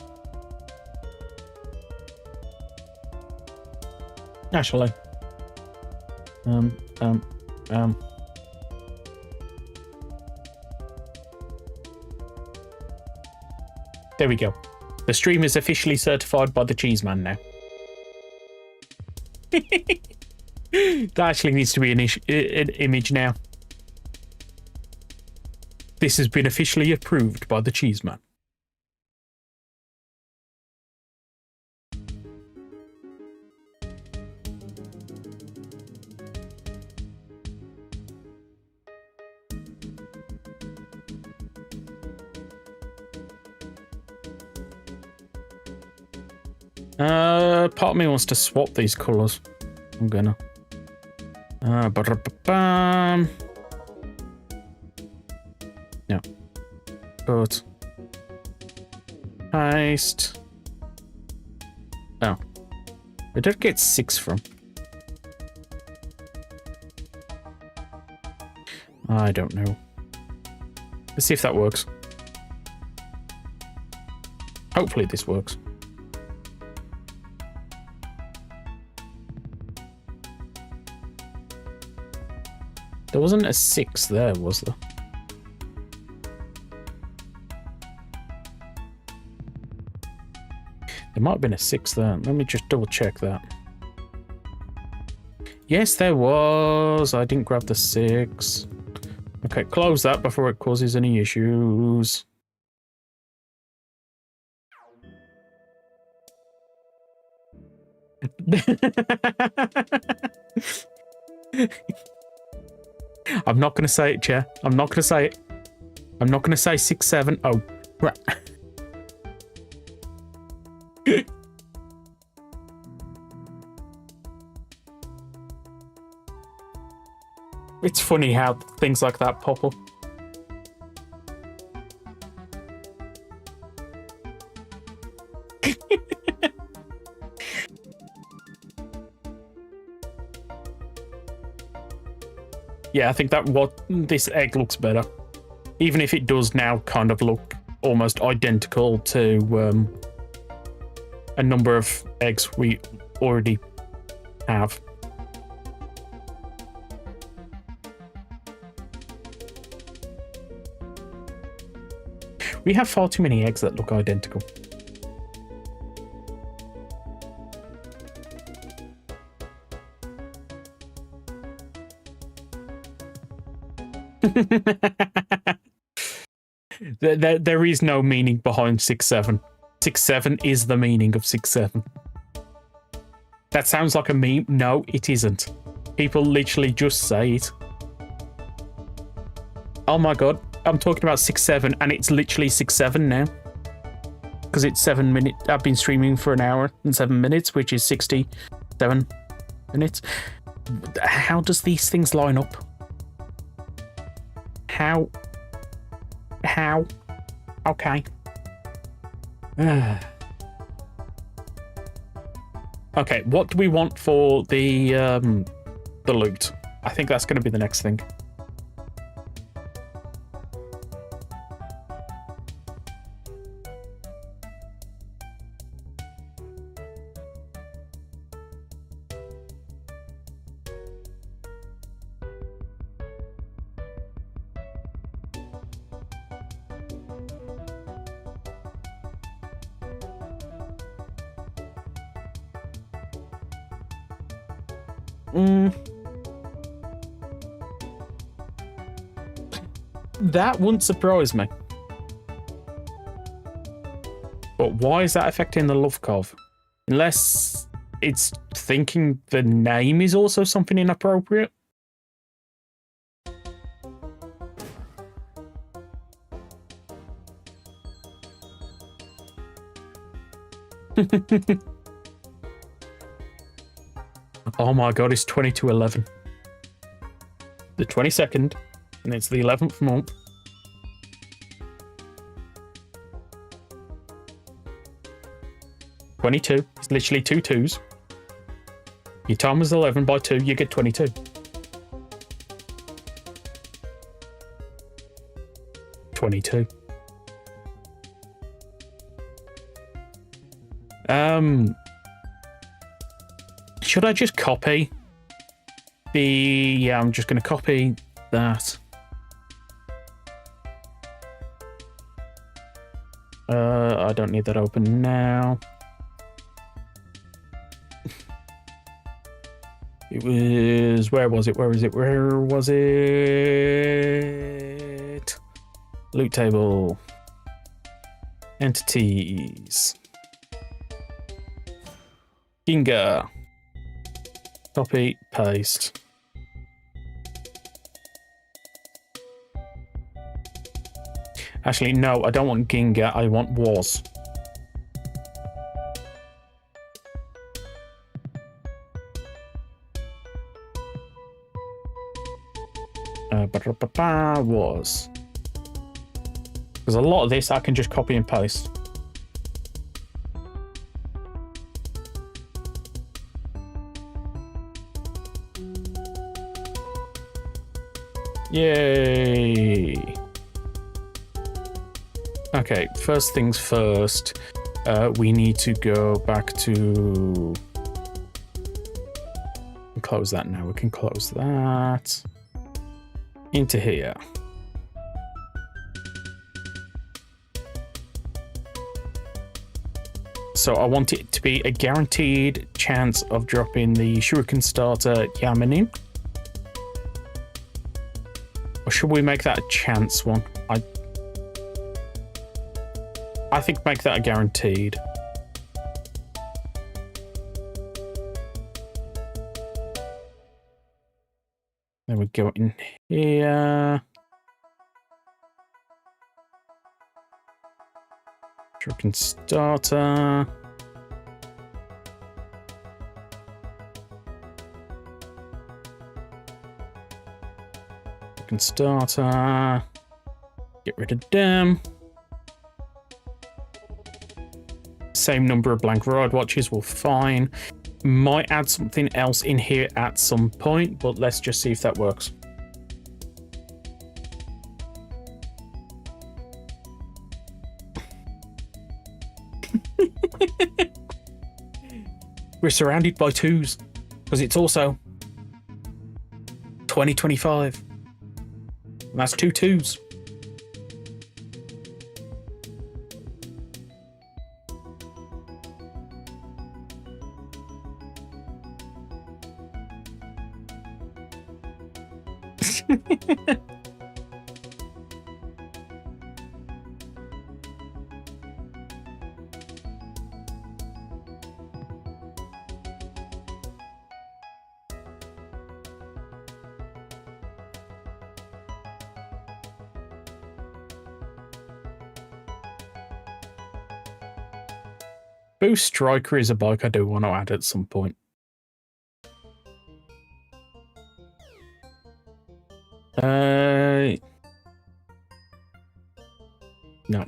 Actually. There we go. The stream is officially certified by the cheese man now. That actually needs to be an image now. This has been officially approved by the cheese man. Part of me wants to swap these colours. I'm gonna. Ba-da-ba-bam. No. But. Paste. Oh. Where did I get 6 from? I don't know. Let's see if that works. Hopefully this works. There wasn't a 6 there, was there? There might have been a 6 there. Let me just double check that. Yes, there was. I didn't grab the 6. Okay, close that before it causes any issues. I'm not going to say it, Chair. I'm not going to say it. I'm not going to say 6, 7. Oh, right. It's funny how things like that pop up. Yeah, I think that this egg looks better. Even if it does now kind of look almost identical to a number of eggs we already have. We have far too many eggs that look identical. There is no meaning behind 6-7. 6-7 is the meaning of 6-7. That sounds like a meme. No, it isn't. People literally just say it. Oh my god, I'm talking about 6-7 and it's literally 6-7 now. Because it's 7 minutes. I've been streaming for 1 hour and 7 minutes, which is 67 minutes. How does these things line up? How? Okay. Okay, what do we want for the loot? I think that's going to be the next thing. That wouldn't surprise me. But why is that affecting the love curve? Unless it's thinking the name is also something inappropriate. Oh my god, it's 22/11. The 22nd, and it's the 11th month. $22. It's literally 2 2s. Your time was 11 by 2, you get 22. $22. Should I just copy the... Yeah, I'm just going to copy that. I don't need that open now. It was... Where was it? Where is it? Where was it? Loot table. Entities. Ginga. Copy, paste. Actually, no, I don't want Ginga, I want was. Was. Because a lot of this I can just copy and paste. Yay! Okay, first things first, we need to go back to... Close that now, we can close that. Into here. So I want it to be a guaranteed chance of dropping the Shuriken starter Yamanin. Or should we make that a chance one? I think make that a guaranteed. Then we go in here. Shuriken starter. Shuriken starter. Get rid of them. Same number of blank ride watches will fine. Might add something else in here at some point, but let's just see if that works. We're surrounded by twos because it's also 2025. And that's two twos. Boost Striker is a bike I do want to add at some point. No.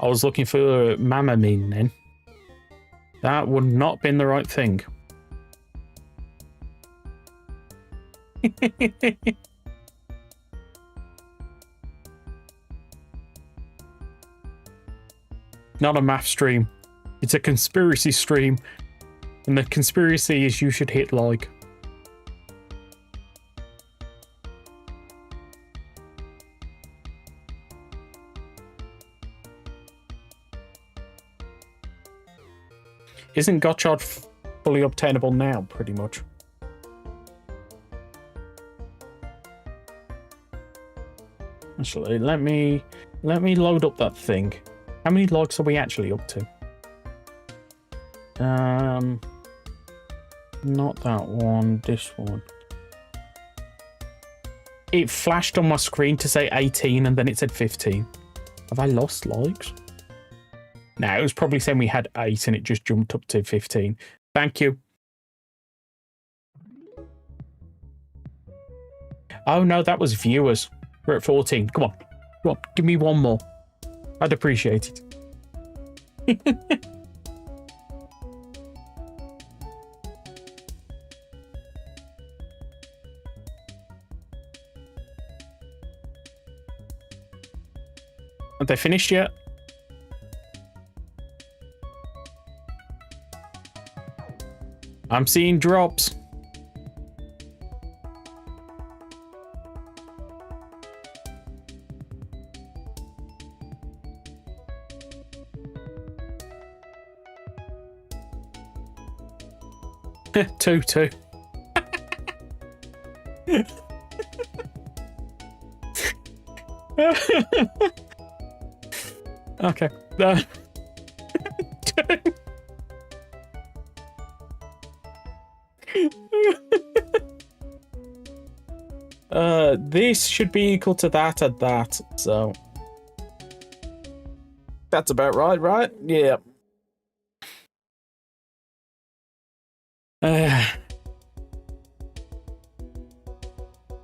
I was looking for Mamamin then. That would not have been the right thing. Not a math stream. It's a conspiracy stream. And the conspiracy is you should hit like. Isn't Gotchard fully obtainable now, pretty much? Actually, let me load up that thing. How many likes are we actually up to? Not that one, this one. It flashed on my screen to say 18 and then it said 15. Have I lost likes? No, it was probably saying we had 8 and it just jumped up to 15. Thank you. Oh no, that was viewers. We're at 14. Come on. Come on, give me one more. I'd appreciate it. Have they finished yet? I'm seeing drops. Two. Okay. This should be equal to that and that, so that's about right? Yeah.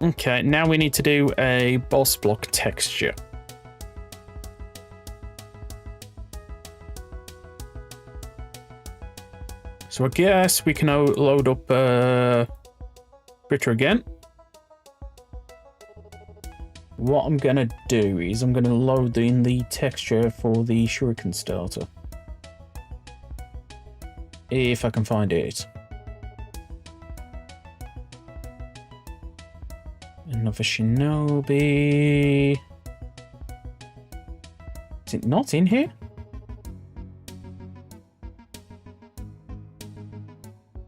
Okay, now we need to do a boss block texture. So I guess we can load up Critter again. What I'm going to do is I'm going to load in the texture for the shuriken starter. If I can find it. Another shinobi. Is it not in here?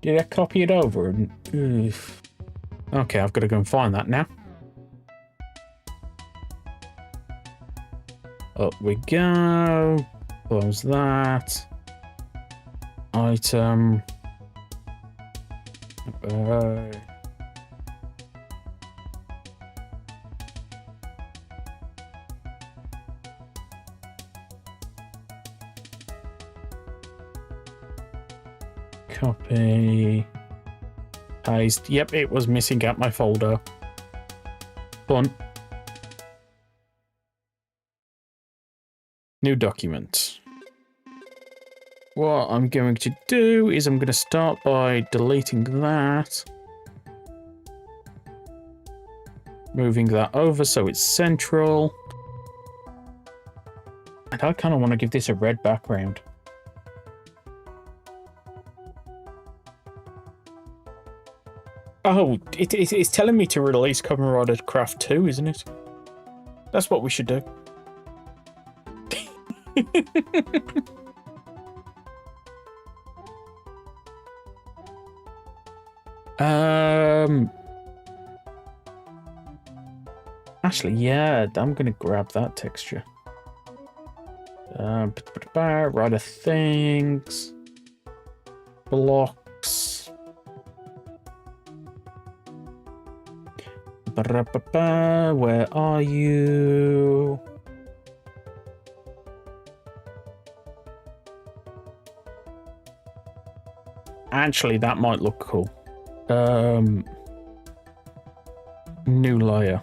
Did I copy it over? Oof. Okay, I've got to go and find that now. Up we go. Close that. Item. Copy. Paste. Yep, it was missing out my folder. Fun. New document. What I'm going to do is I'm going to start by deleting that. Moving that over so it's central. And I kind of want to give this a red background. Oh, it's telling me to release Kamen Rider Craft 2, isn't it? That's what we should do. Actually, yeah, I'm gonna grab that texture. Rider things, blocks. Where are you? Actually, that might look cool. New layer.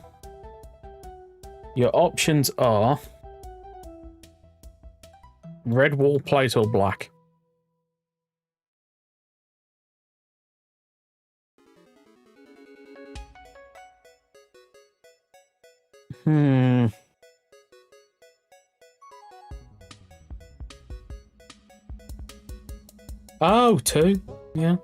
Your options are red wall plate or black. Oh, two. Yeah.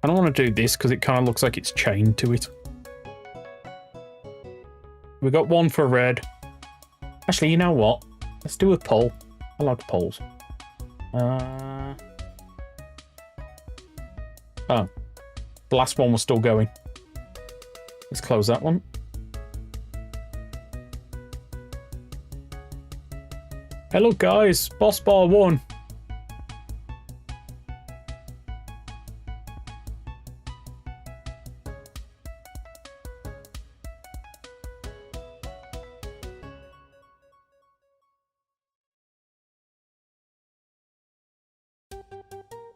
I don't want to do this because it kind of looks like it's chained to it. We got one for red. Actually, you know what? Let's do a poll. I like polls. Oh, the last one was still going. Let's close that one. Hello guys, boss bar 1.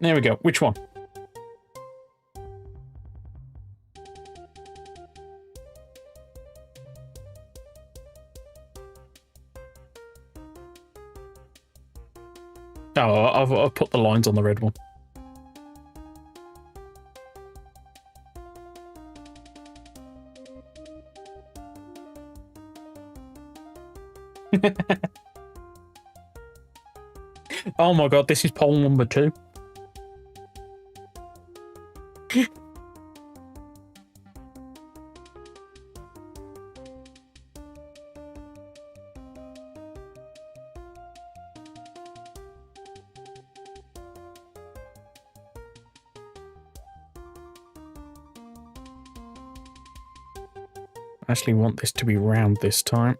There we go. Which one? Oh, I've put the lines on the red one. Oh my god, this is poll number 2. I actually want this to be round this time.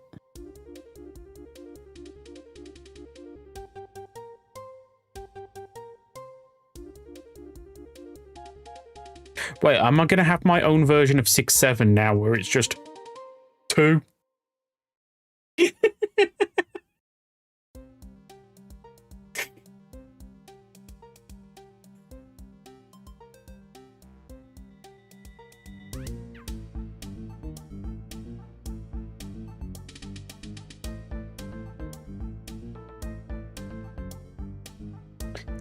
Wait, am I going to have my own version of 6-7 now where it's just 2?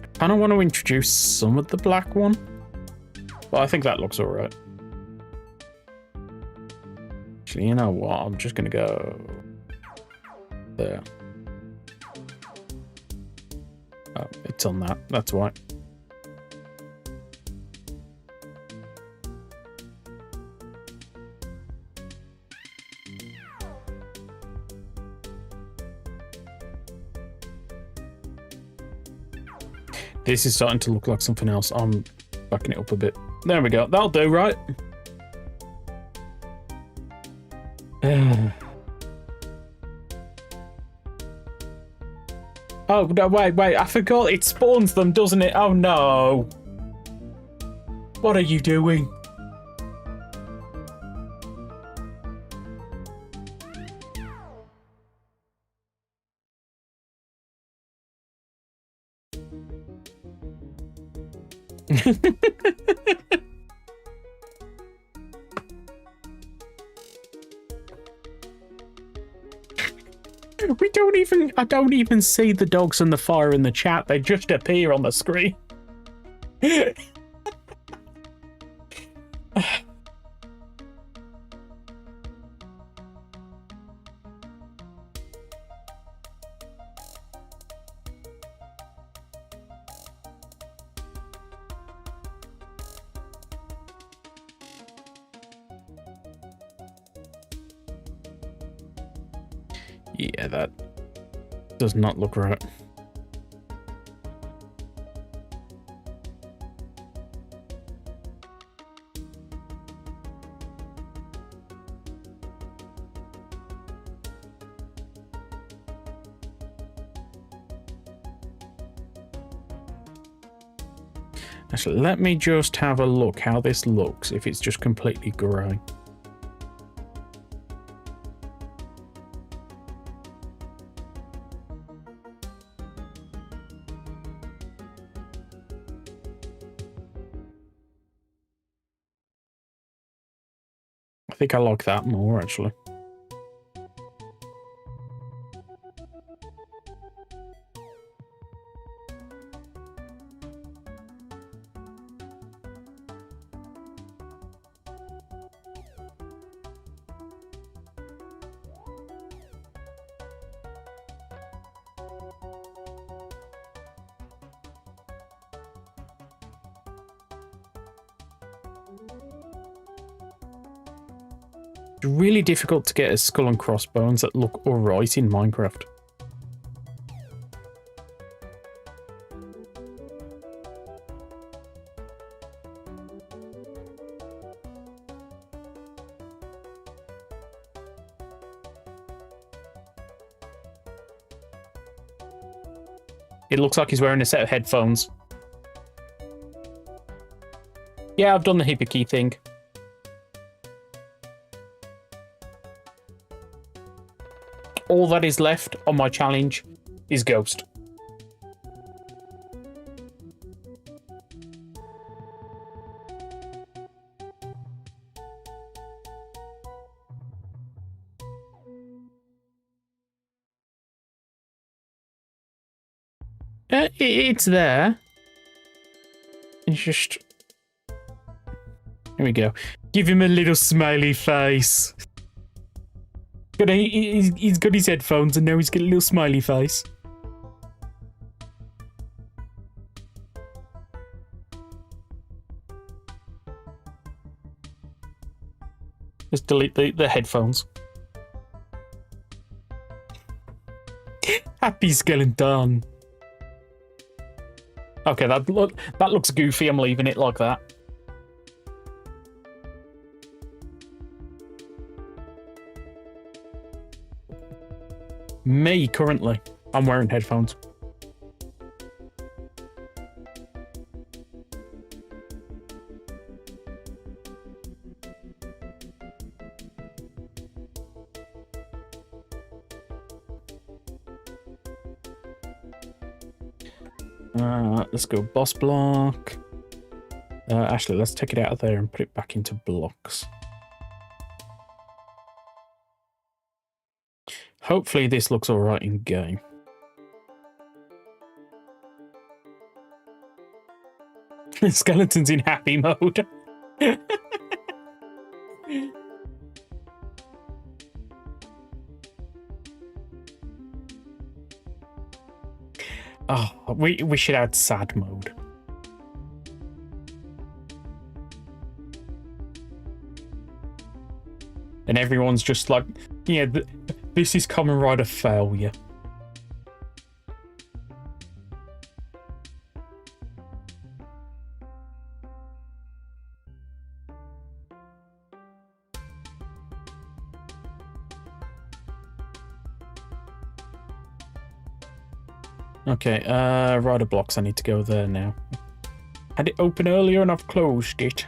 I kind of want to introduce some of the black one, but I think that looks alright. Actually, you know what? I'm just going to go there. Oh, it's on that. That's why. This is starting to look like something else. I'm backing it up a bit. There we go. That'll do, right? Oh, no, wait. I forgot it spawns them, doesn't it? Oh, no. What are you doing? I don't even see the dogs and the fire in the chat. They just appear on the screen. Yeah, that does not look right. Actually, let me just have a look how this looks if it's just completely grey. I think I like that more, actually. It's really difficult to get a skull and crossbones that look alright in Minecraft. It looks like he's wearing a set of headphones. Yeah, I've done the hippie thing. All that is left on my challenge is Ghost. It's there. It's just... Here we go. Give him a little smiley face. He's got his headphones and now he's got a little smiley face. Just delete the headphones. Happy skeleton. Okay, that looks goofy. I'm leaving it like that. Me, currently. I'm wearing headphones. Let's go boss block. Actually, let's take it out of there and put it back into blocks. Hopefully this looks alright in game. Skeleton's in happy mode. Oh, we should add sad mode. And everyone's just like, yeah, this is Kamen Rider failure. Okay, rider blocks, I need to go there now. Had it open earlier and I've closed it.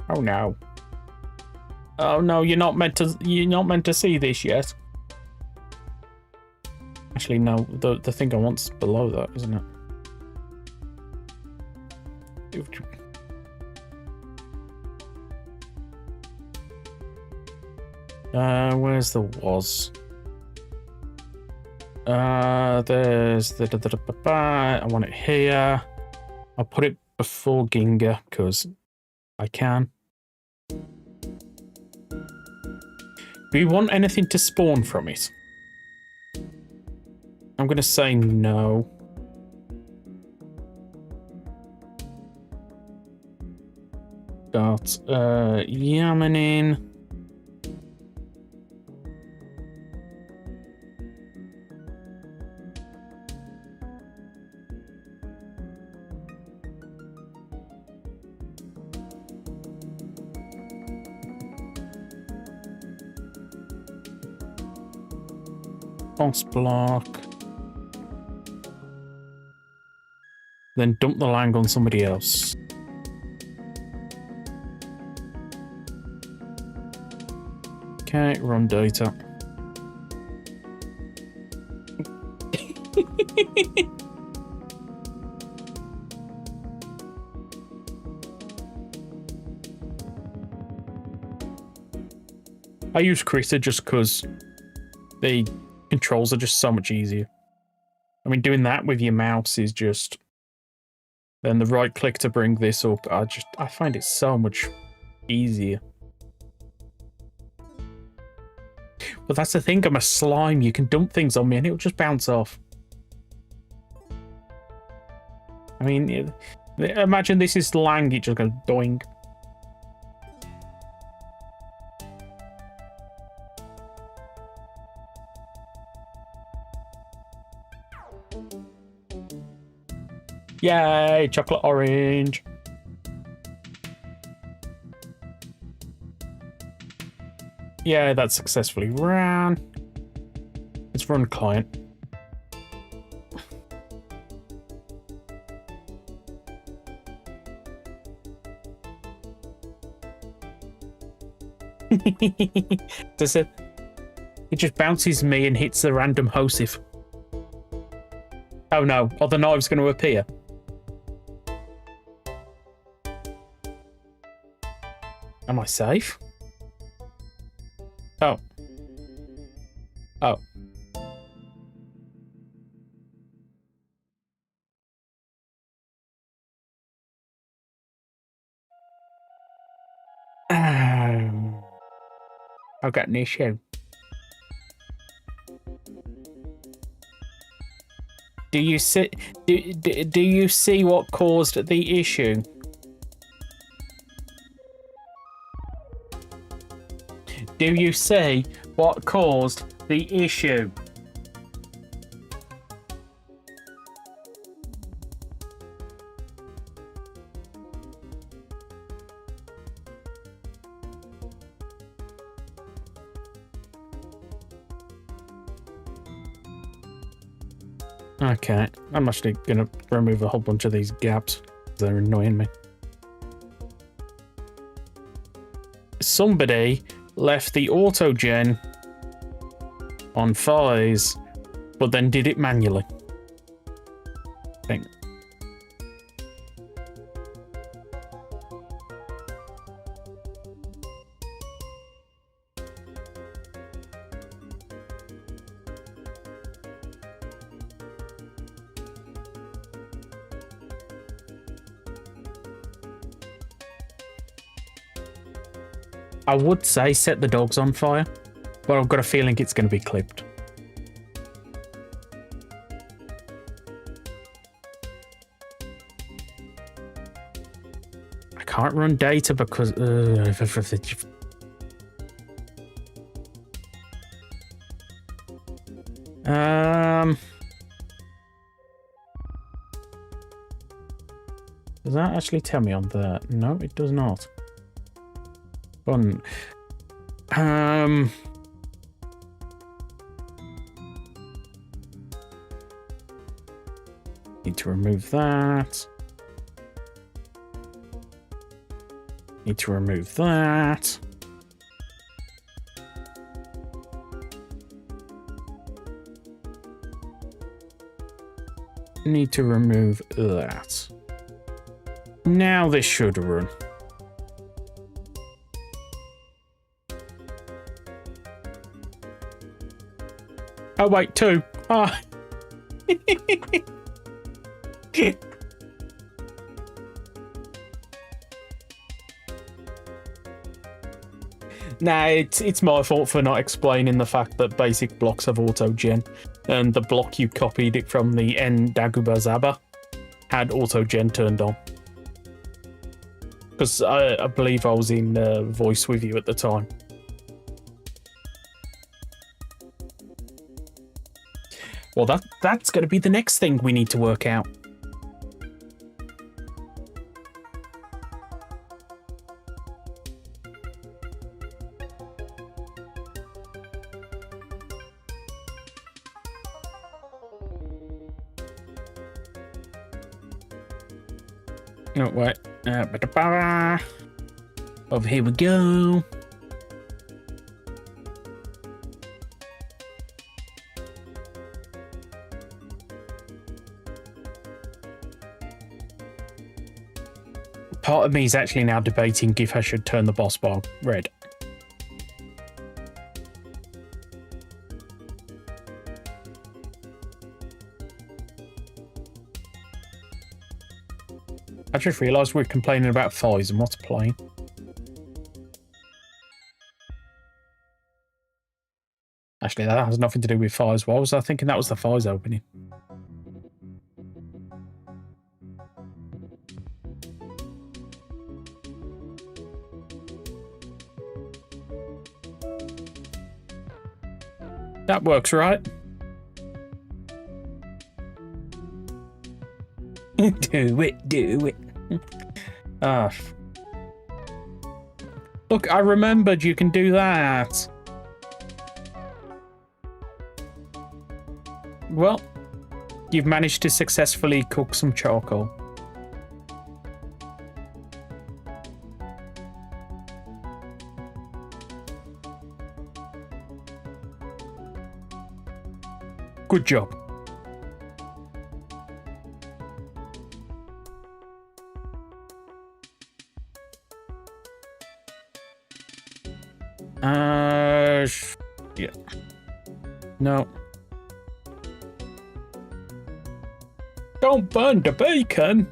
Oh no. Oh no, you're not meant to see this yet. Actually no, the thing I want's below that, isn't it? Where's the was? There's the I want it here. I'll put it before Ginga because I can. Do we want anything to spawn from it? I'm gonna say no. Got Yamanin. Boss block. Then dump the lang on somebody else. Okay, run data. I use Krita just because the controls are just so much easier. I mean, doing that with your mouse is just... Then the right click to bring this up, I find it so much easier. But that's the thing, I'm a slime. You can dump things on me and it'll just bounce off. I mean, imagine this is lang, it just goes doing. Yay, chocolate orange. Yeah, that's successfully ran. Let's run client. Does it? It just bounces me and hits the random hosif. Oh no, are the knives going to appear? Am I safe? Oh. Oh. I've got an issue. Do you see? Do you see what caused the issue? Do you see what caused the issue? Okay, I'm actually gonna remove a whole bunch of these gaps. They're annoying me. Somebody left the auto gen on 5s, but then did it manually. I think. I would say set the dogs on fire, but I've got a feeling it's going to be clipped. I can't run data because... Does that actually tell me on the... No, it does not. Fun. Need to remove that. Need to remove that. Need to remove that. Now this should run. Oh wait, 2. Ah. Nah, it's my fault for not explaining the fact that basic blocks have auto-gen, and the block you copied it from the N Daguba Zaba had auto-gen turned on. Because I believe I was in voice with you at the time. Well, that's going to be the next thing we need to work out. Oh, wait. Over here we go. Part of me is actually now debating if I should turn the boss bar red. I just realised we're complaining about fires and what's playing. Actually, that has nothing to do with fires. Why was I thinking that was the fires opening? That works, right? Do it, do it. Look, I remembered you can do that. Well, you've managed to successfully cook some charcoal. Good job. Yeah. No. Don't burn the bacon.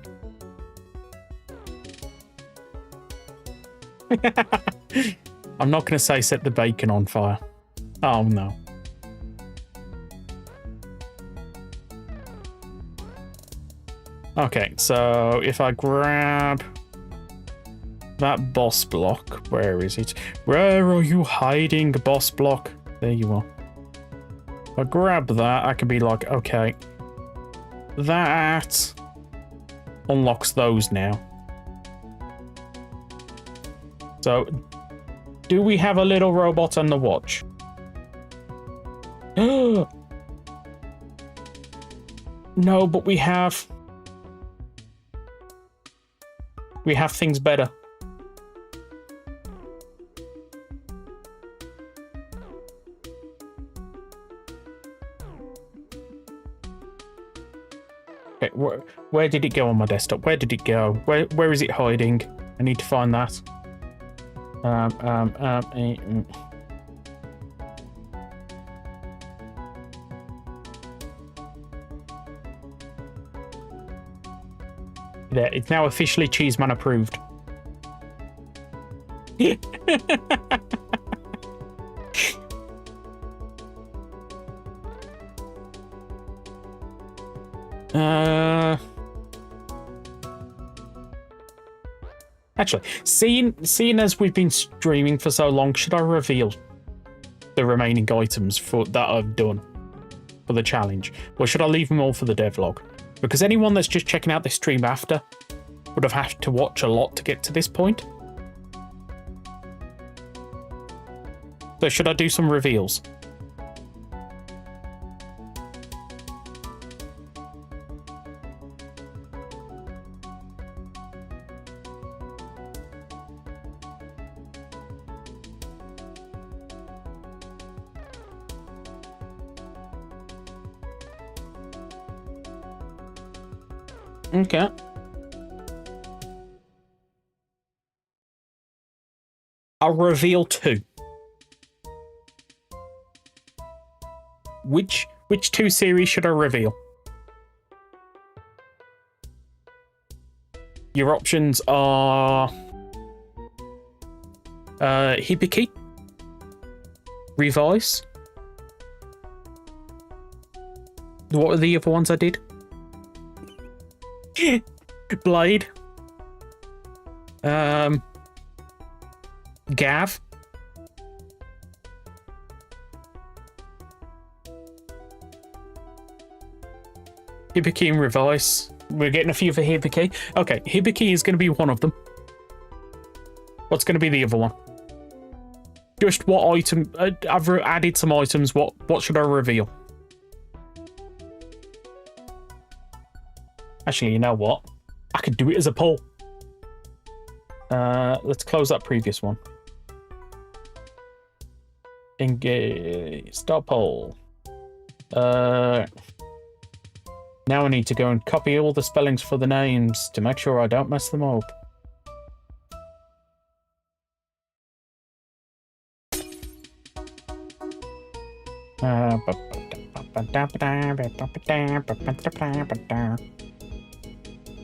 I'm not going to say set the bacon on fire. Oh, no. Okay, so if I grab that boss block, where is it? Where are you hiding, boss block? There you are. If I grab that, I can be like, okay, that unlocks those now. So, do we have a little robot on the watch? No, but we have things better. Okay, where did it go on my desktop? Where did it go? Where is it hiding? I need to find that. There, it's now officially Cheeseman approved. Actually, seeing as we've been streaming for so long, should I reveal the remaining items that I've done for the challenge, or should I leave them all for the devlog? Because anyone that's just checking out this stream after would have had to watch a lot to get to this point. So should I do some reveals? Okay. I'll reveal 2. Which 2 series should I reveal? Your options are Hibiki, Revise. What were the other ones I did? Blade. Gav. Hibiki and Revise. We're getting a few for Hibiki. Okay, Hibiki is going to be one of them. What's going to be the other one? Just what item? I've added some items. What should I reveal? Actually, you know what? I could do it as a poll. Let's close that previous one. Engage. Start poll. Now I need to go and copy all the spellings for the names to make sure I don't mess them up.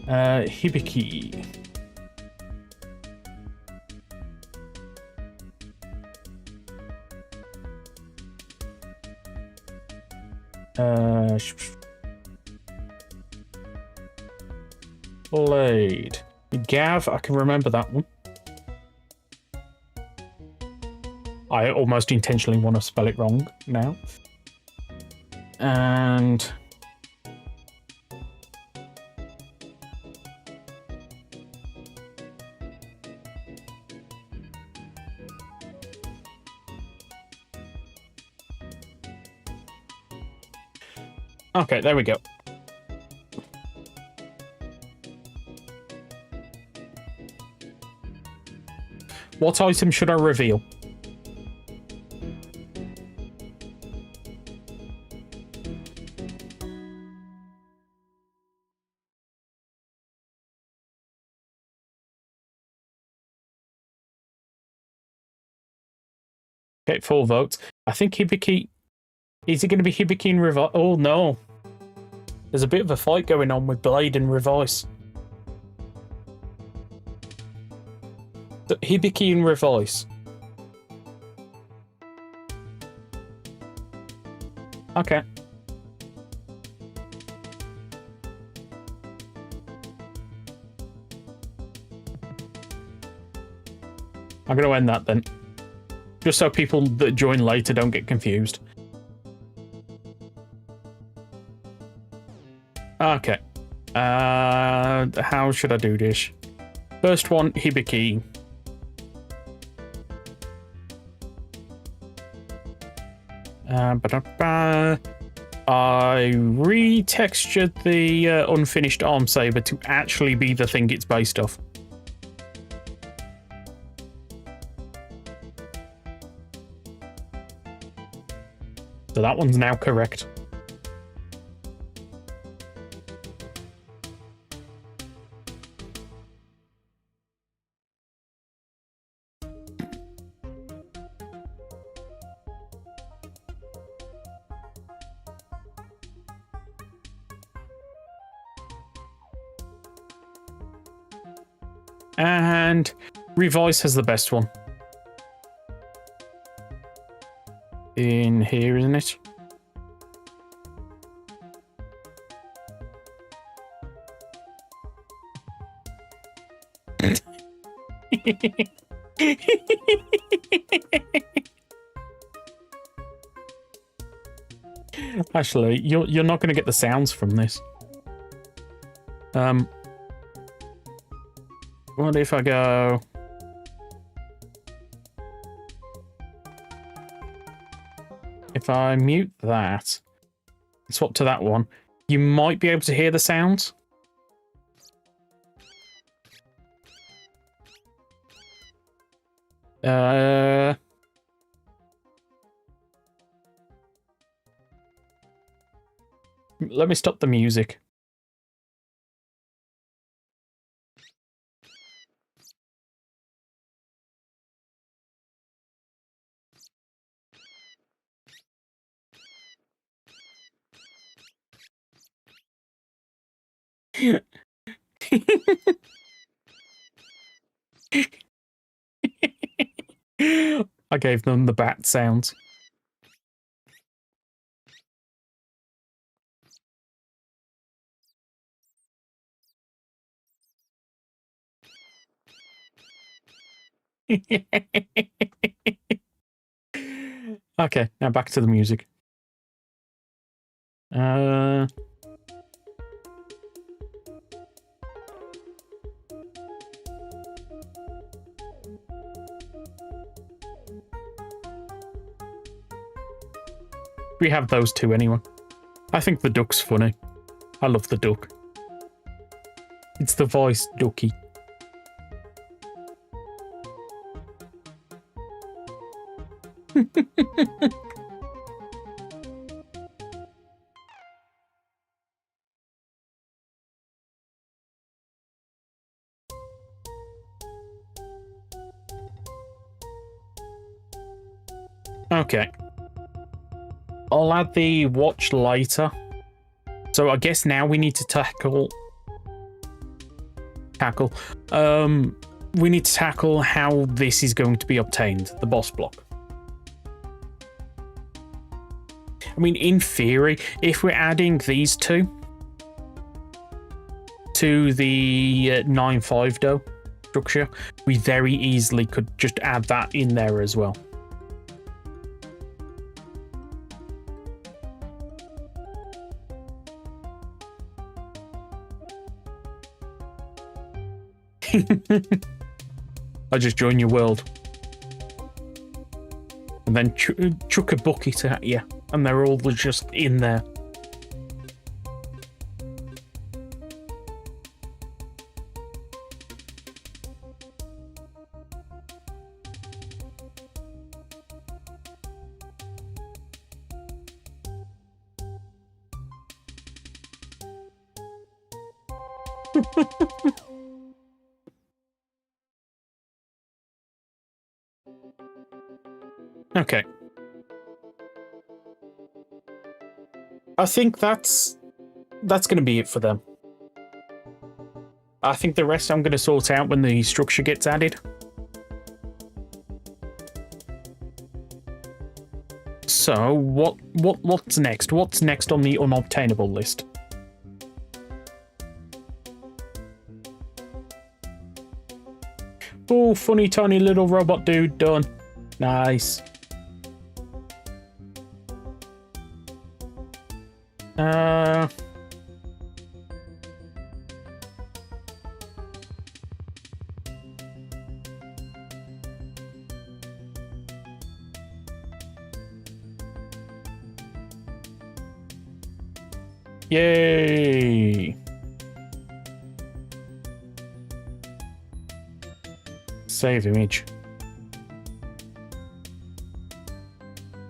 Hibiki. Blade. Gav, I can remember that one. I almost intentionally want to spell it wrong now. And okay, there we go. What item should I reveal? Okay, 4 votes. I think Hibiki... Is it going to be Hibiki and Revise? Oh, no. There's a bit of a fight going on with Blade and Revise. So, Hibiki and Revise. Okay. I'm going to end that then. Just so people that join later don't get confused. Okay. How should I do this? First one, Hibiki. I retextured the unfinished arm saber to actually be the thing it's based off. So that one's now correct. And Revise has the best one. in here, isn't it? Actually, you're not going to get the sounds from this. What if I go? If I mute that, swap to that one, you might be able to hear the sounds. Let me stop the music. I gave them the bat sounds. Okay, now back to the music. We have those two anyway. I think the duck's funny. I love the duck. It's the voice ducky. Okay. I'll add the watch later. So I guess now we need to tackle we need to tackle how this is going to be obtained, the boss block. I mean, in theory, if we're adding these two to the 9.5 dough structure, we very easily could just add that in there as well. I just join your world. And then chuck a bucket at you, and they're all just in there. Okay. I think that's going to be it for them. I think the rest I'm going to sort out when the structure gets added. So, what's next? What's next on the unobtainable list? Oh, funny tiny little robot dude, done. Nice. Yay! Save image.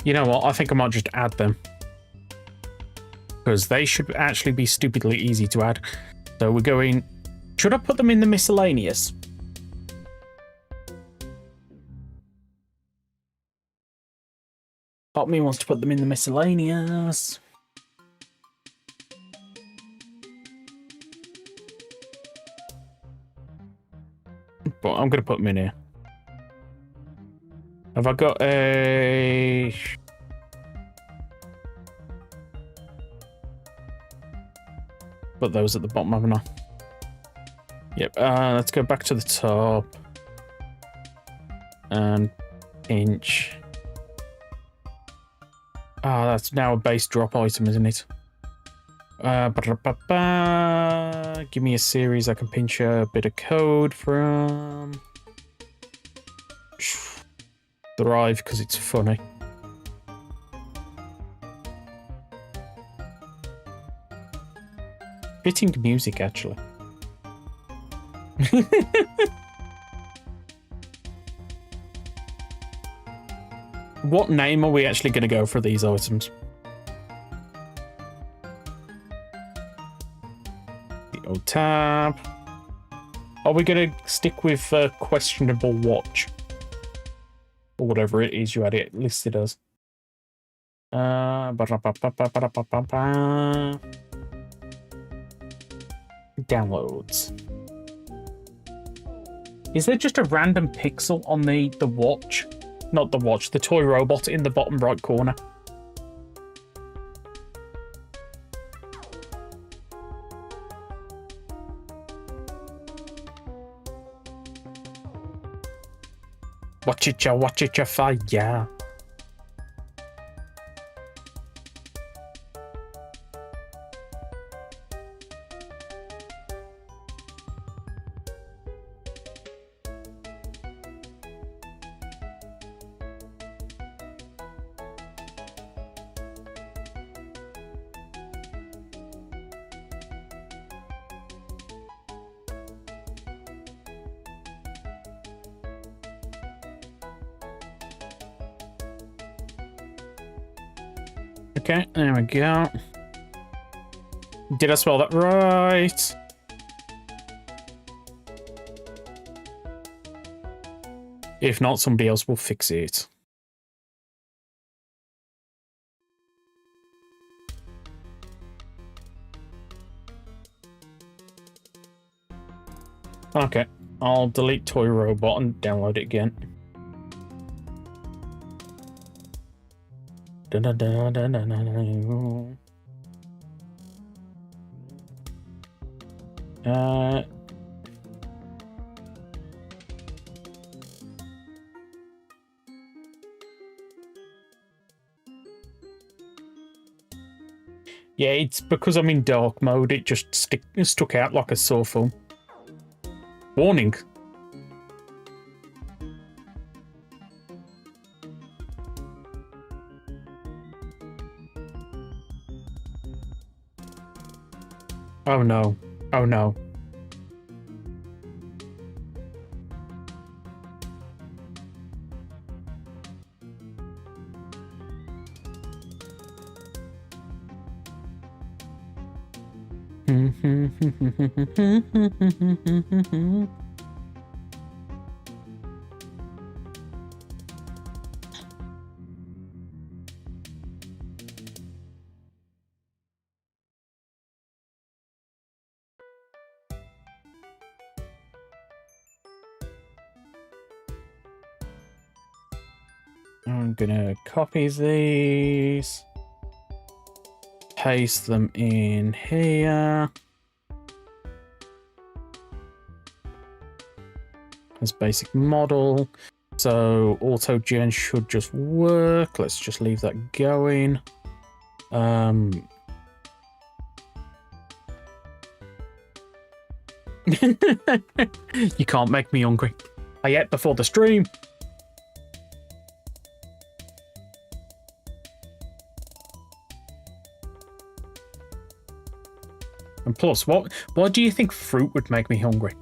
You know what? I think I might just add them. Because they should actually be stupidly easy to add. So we're going... Should I put them in the miscellaneous? Part of me wants to put them in the miscellaneous. But I'm going to put them in here. Have I got a... put those at the bottom, haven't I? Yep, let's go back to the top. And pinch. Ah, that's now a base drop item, isn't it? Give me a series I can pinch a bit of code from. Thrive, because it's funny. Fitting music, actually. What name are we actually going to go for these items? The old tab. Are we going to stick with questionable watch? Or whatever it is you had it listed as. Downloads. Is there just a random pixel on the watch? Not the watch, the toy robot in the bottom right corner. Watch it, ya fire. Okay, there we go. Did I spell that right? If not, somebody else will fix it. Okay, I'll delete Toy Robot and download it again. Yeah, it's because I'm in dark mode, it just stuck out like a sore thumb. Warning. Oh no. Oh no. I'm gonna copy these, paste them in here as basic model. So auto gen should just work. Let's just leave that going. You can't make me hungry. I ate before the stream. And plus, why do you think fruit would make me hungry?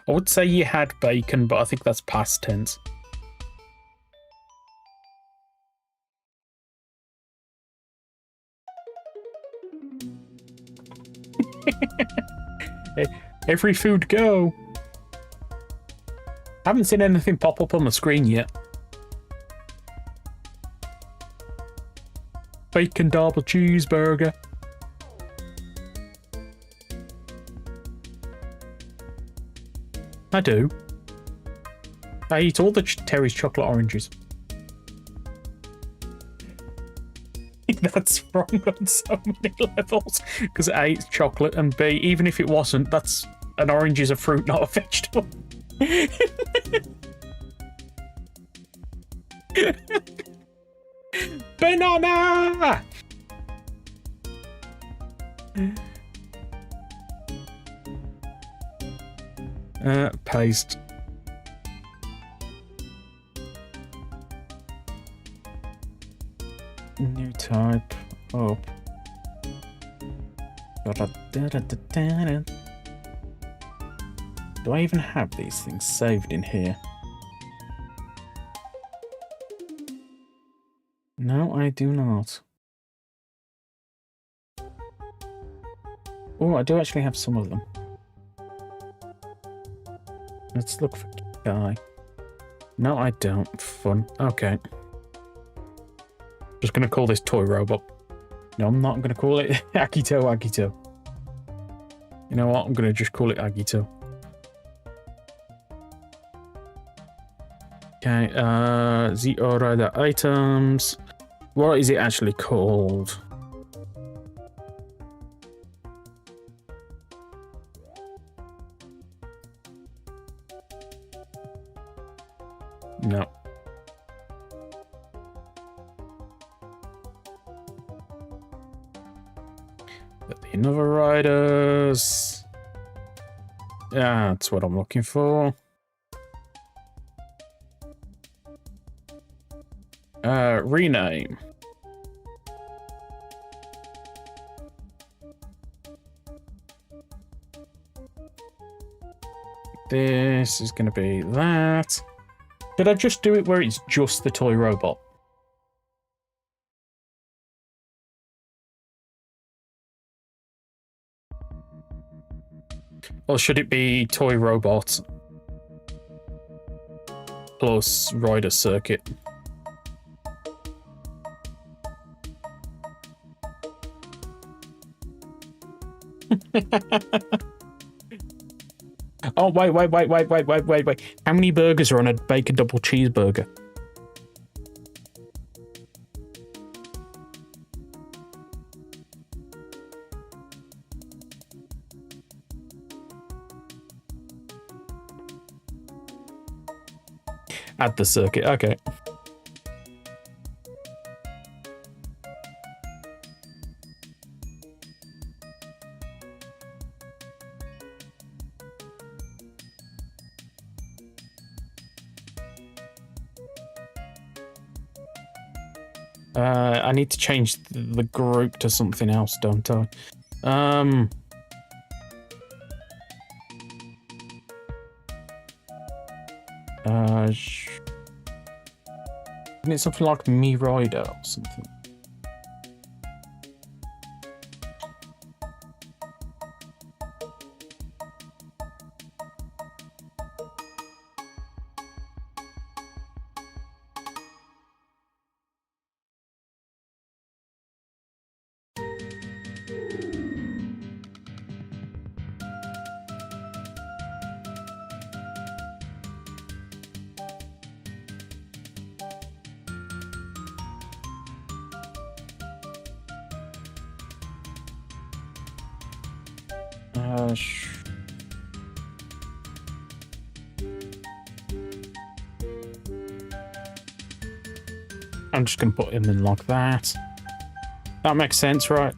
I would say you had bacon, but I think that's past tense. Every food go. Haven't seen anything pop up on the screen yet. Bacon double cheeseburger. I do. I eat all the Terry's chocolate oranges. That's wrong on so many levels. Because A, it's chocolate, and B, even if it wasn't, that's an orange is a fruit, not a vegetable. Banana! Paste. New type. Up. Do I even have these things saved in here? No, I do not. Oh, I do actually have some of them. Let's look for Guy. No, I don't. Fun. Okay. Just gonna call this toy robot. No, I'm not. I'm gonna call it Agito. You know what? I'm gonna just call it Agito. Okay, the rider items. What is it actually called? No. The Nova Riders. Yeah, that's what I'm looking for. Rename. This is going to be that. Did I just do it where it's just the toy robot? Or should it be toy robot plus rider circuit? Oh, wait. How many burgers are on a bacon double cheeseburger? Add the circuit, okay. I need to change the group to something else, don't I? Isn't it something like Me Rider or something? I'm just going to put him in like that. That makes sense, right?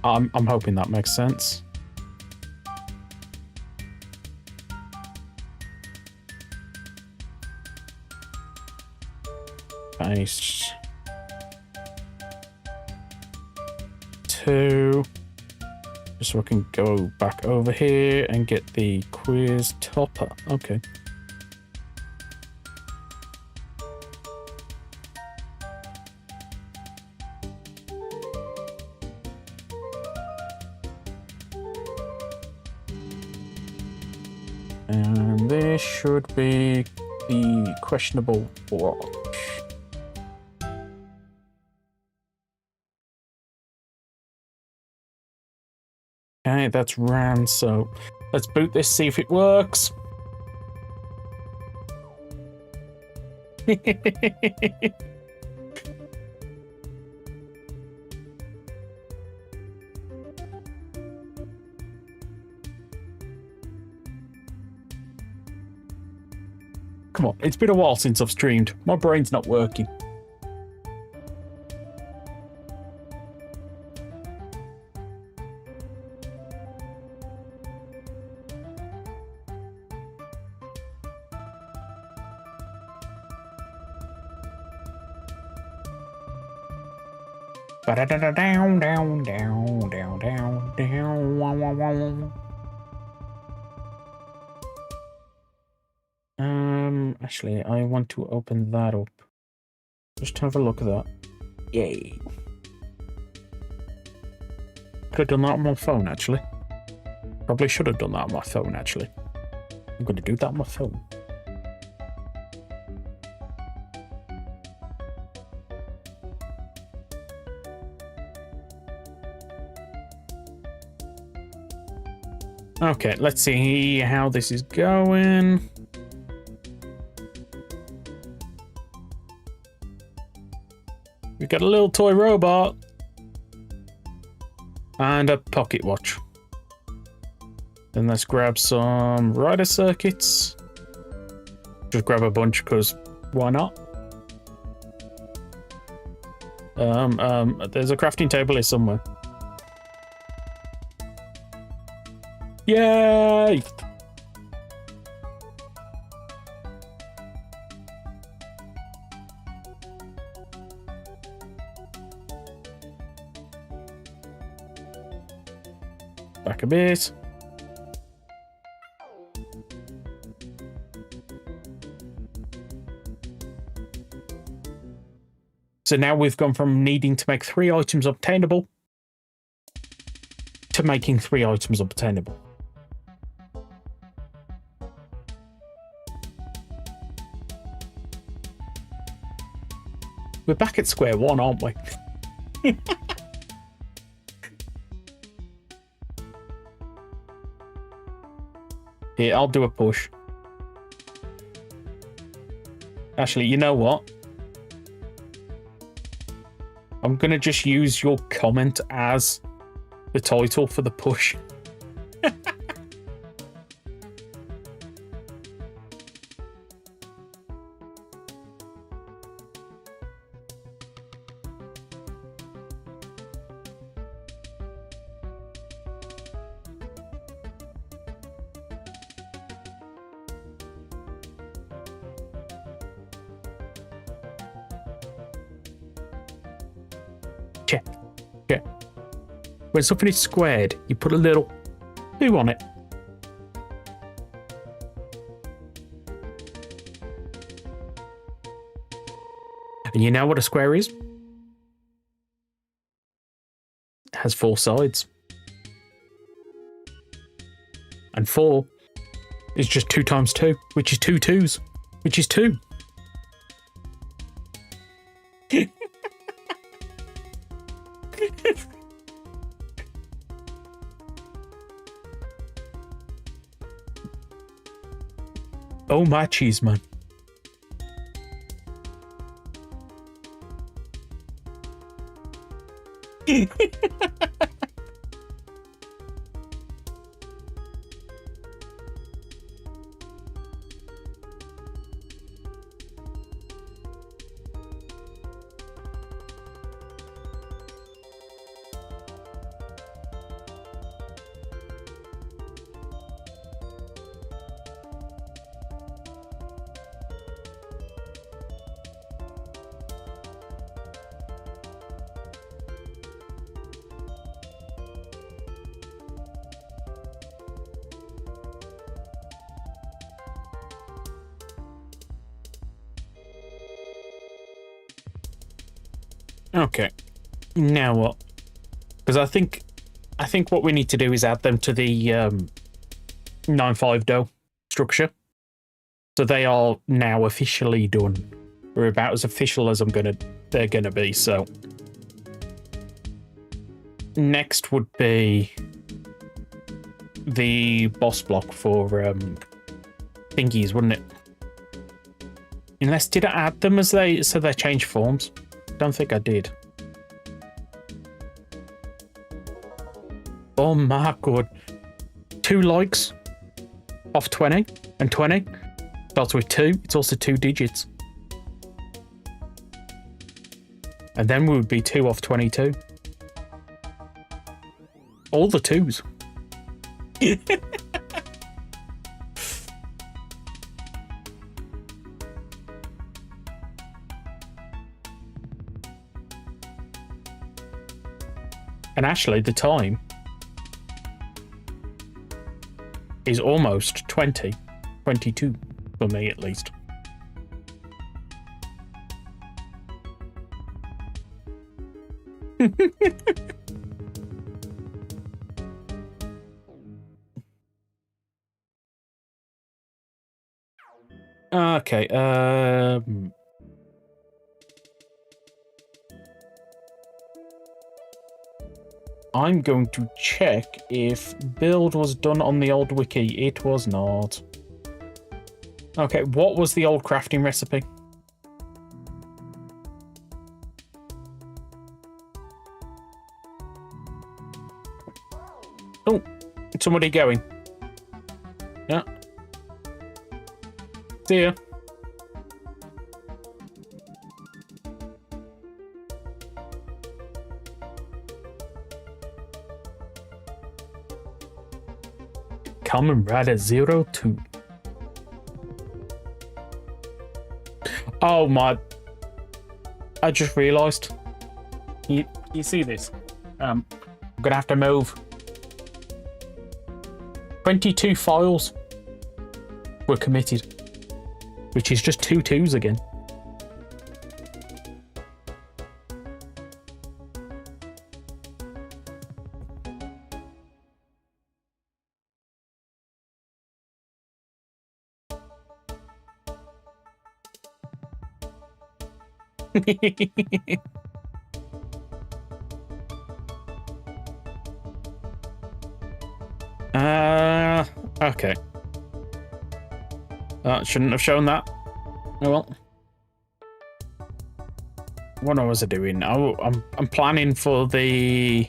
I'm hoping that makes sense. Paste. 2. Just so I can go back over here and get the quiz topper. Okay. And this should be the questionable watch. Okay, that's ran, so let's boot this, see if it works. Come on, it's been a while since I've streamed. My brain's not working. Down, down, down, down, down, down, wow, wow, wow. Actually, I want to open that up. Just have a look at that. Yay. Could have done that on my phone, actually. Probably should have done that on my phone, actually. I'm going to do that on my phone. Okay, let's see how this is going. We've got a little toy robot and a pocket watch. Then let's grab some rider circuits. Just grab a bunch because why not? There's a crafting table here somewhere. Yay! Back a bit. So now we've gone from needing to make 3 items obtainable to making 3 items obtainable. We're back at square one, aren't we? Here, I'll do a push. Actually, you know what? I'm going to just use your comment as the title for the push. Check. When something is squared, you put a little 2 on it. And you know what a square is? It has 4 sides. And 4 is just 2 times 2, which is 2 2s, which is 2. Oh my cheese, man. Okay, now what? Because I think what we need to do is add them to the 9.5 dough structure. So they are now officially done. We're about as official as they're gonna be, so. Next would be the boss block for thingies, wouldn't it? Unless, did I add them as they change forms? Don't think I did. Oh my god. 2 likes off 20 and 20. Starts with 2. It's also 2 digits. And then we would be 2 off 22. All the 2s. And actually, the time is almost 20. 22, for me at least. Okay, I'm going to check if build was done on the old wiki. It was not. Okay, what was the old crafting recipe? Oh, somebody going. Yeah. See ya. Kamen Rider 02. Oh my! I just realised. You see this? I'm gonna have to move. 22 files were committed, which is just 2 2s again. Okay. Shouldn't have shown that. Oh well. What was I doing? Oh, I'm planning for the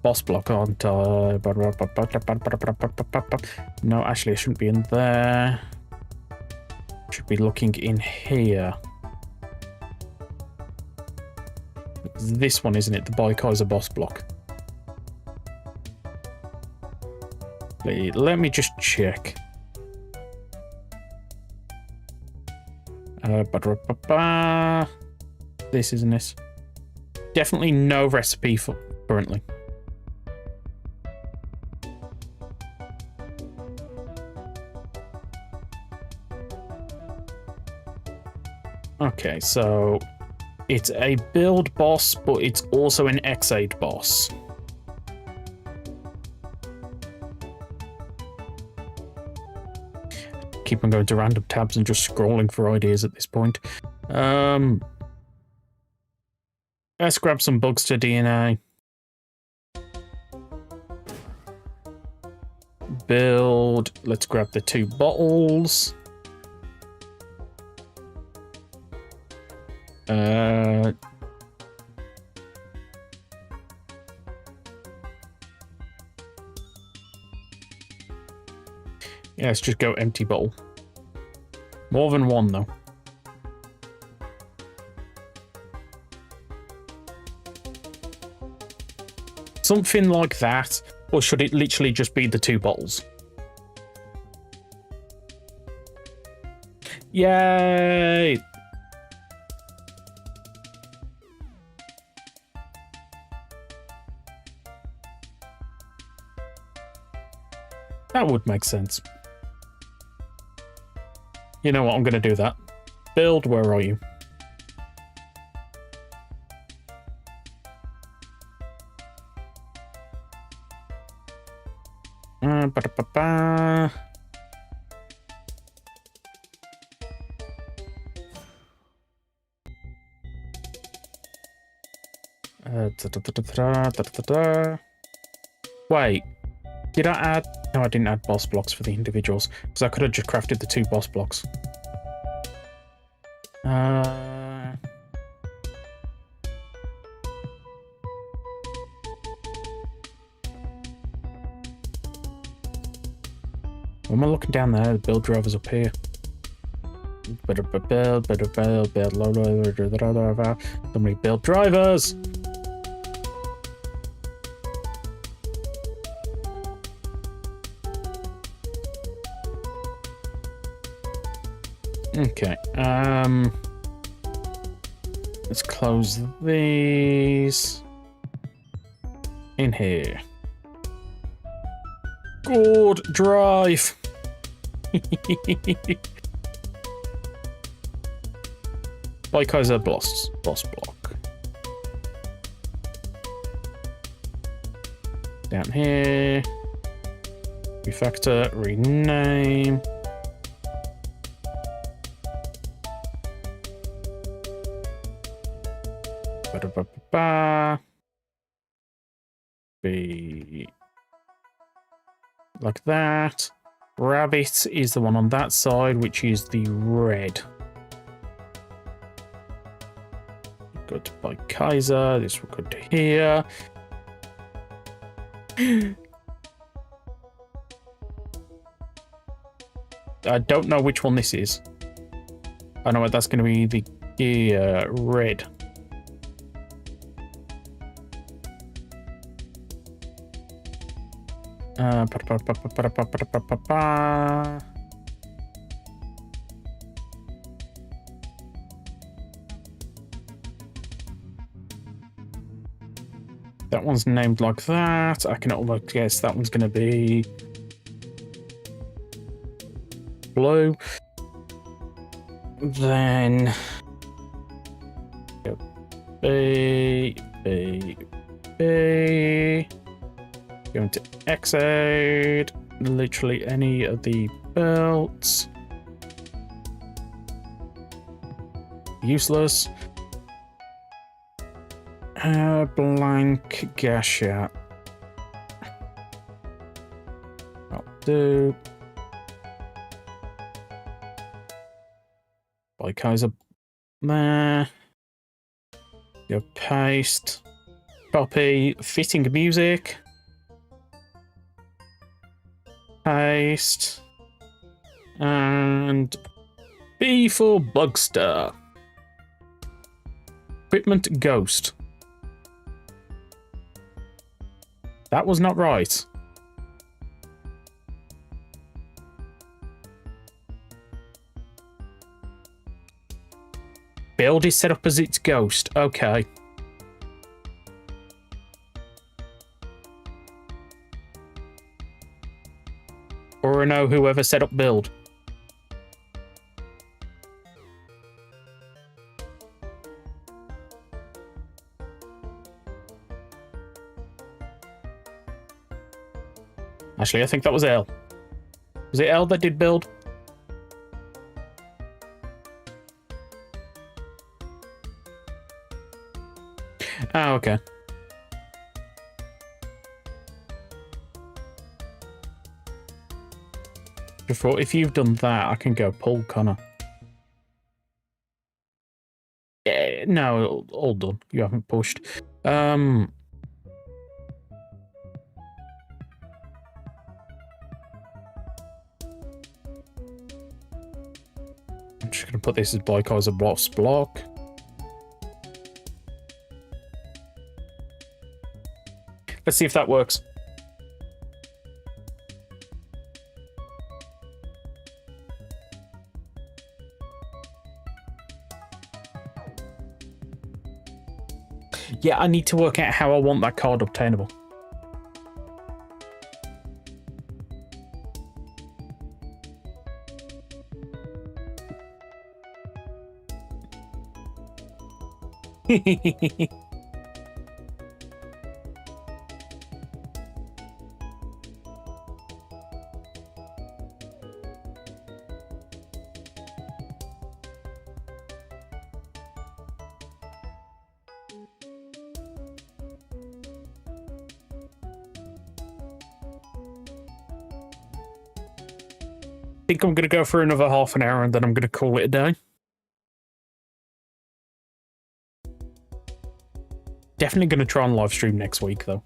boss block, aren't I? No, actually, I shouldn't be in there. Should be looking in here. This one, isn't it? The Baikaiser boss block. Let me just check. This isn't this. Definitely no recipe for currently. Okay, so it's a build boss, but it's also an X8 boss. Keep on going to random tabs and just scrolling for ideas at this point. Let's grab some bugs to DNA. Build. Let's grab the 2 bottles. Yeah, let's just go empty bottle. More than 1 though. Something like that, or should it literally just be the 2 bottles? Yay! That would make sense. You know what? I'm going to do that. Build, where are you? Wait, did I add? No, I didn't add boss blocks for the individuals because I could have just crafted the 2 boss blocks. When am I looking down there? The build drivers up here. So many build drivers. Okay. Let's close these in here. Good drive. Kaiser boss block. Down here. Refactor, rename. Be like that. Rabbit is the one on that side, which is the red. Go to by Kaiser. This will go to here. I don't know which one this is. I know that's going to be the red. That one's named like that. I can almost guess that one's going to be blue. Then B. Going to exit literally any of the belts. Useless. Blank Gashat. I'll do. By Kaiser there. Your paste. Copy. Fitting music. Paste. And B for Bugster. Equipment Ghost. That was not right. Build is set up as its ghost. Okay. Or no, whoever set up build. Actually, I think that was L. Was it L that did build? Oh, okay. Before, if you've done that, I can go pull Connor. Yeah, no, all done. You haven't pushed. I'm just gonna put this as Boyko as a boss block. Let's see if that works. Yeah, I need to work out how I want that card obtainable. think I'm going to go for another half an hour and then I'm going to call it a day. Definitely going to try and live stream next week, though.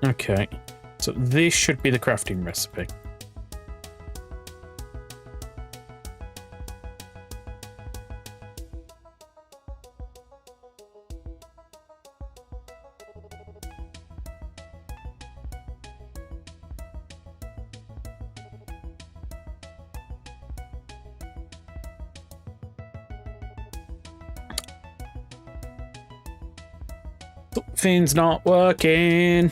Okay, so this should be the crafting recipe. Something's not working.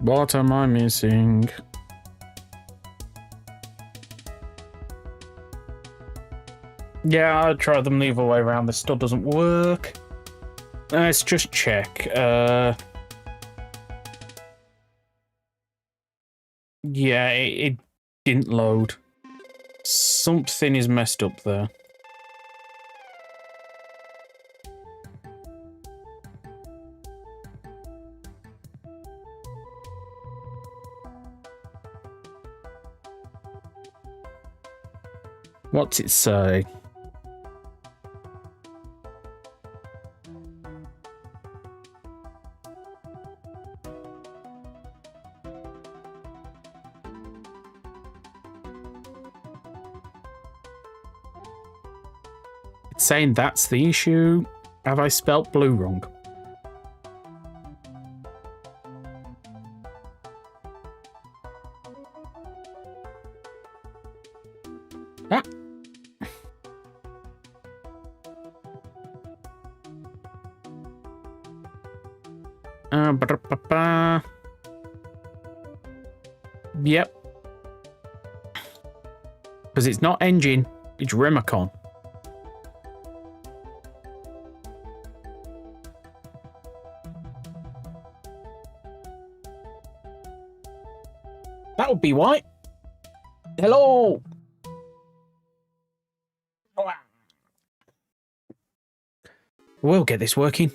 What am I missing? Yeah, I tried them the other way around. This still doesn't work. Let's just check. Yeah, it didn't load. Something is messed up there. What's it say? It's saying that's the issue. Have I spelt blue wrong? Ah. Yep. Because it's not engine, it's Remicon. That would be why. Hello. We'll get this working.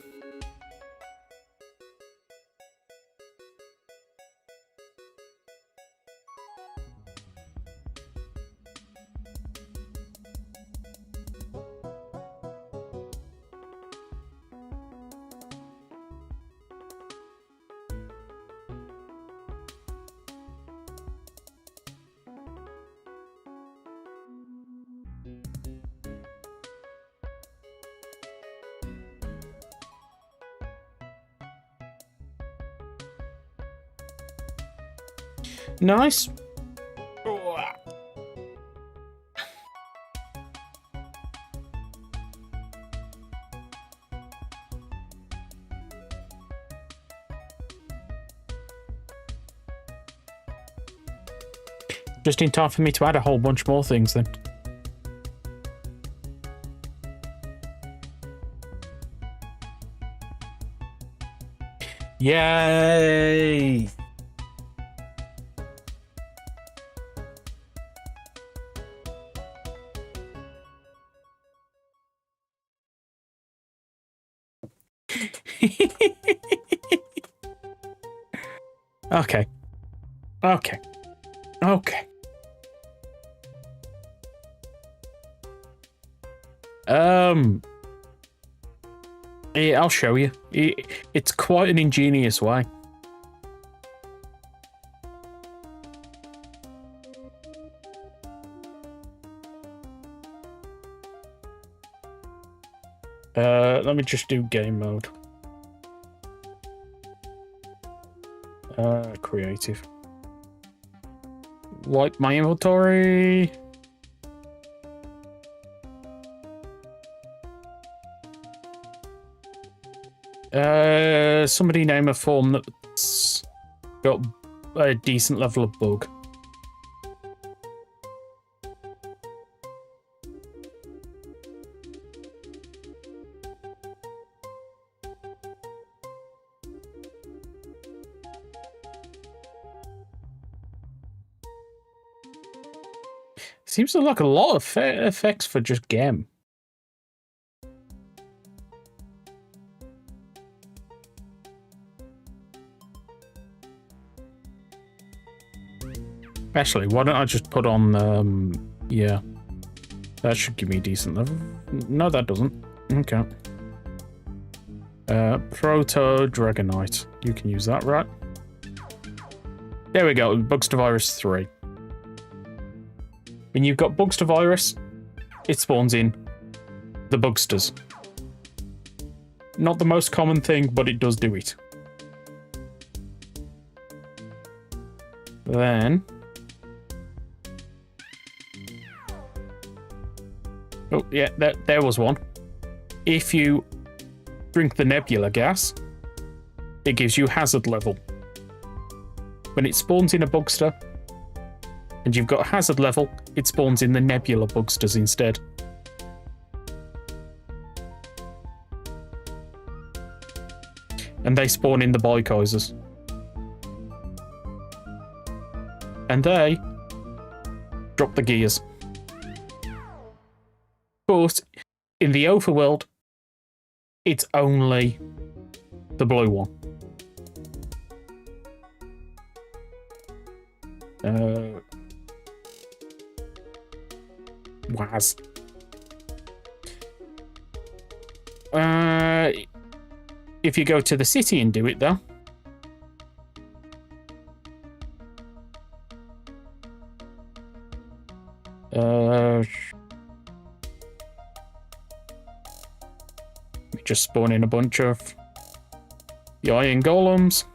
Nice. Just in time for me to add a whole bunch more things then. Yay! Okay. Okay. Okay. Yeah, I'll show you. It's quite an ingenious way. Let me just do game mode. Creative. Wipe my inventory. Somebody name a form that's got a decent level of bug. Seems like a lot of effects for just Gem. Actually, why don't I just put on, yeah. That should give me a decent level. No, that doesn't. Okay. Proto Dragonite. You can use that, right? There we go. Bugster Virus 3. When you've got Bugster Virus, it spawns in the Bugsters. Not the most common thing, but it does do it. Then... oh, yeah, there was one. If you drink the nebula gas, it gives you hazard level. When it spawns in a Bugster, and you've got hazard level, it spawns in the nebula Bugsters instead. And they spawn in the Bikoizers. And they drop the gears. But in the overworld, it's only the blue one. Waz. If you go to the city and do it, though, just spawn in a bunch of the iron golems.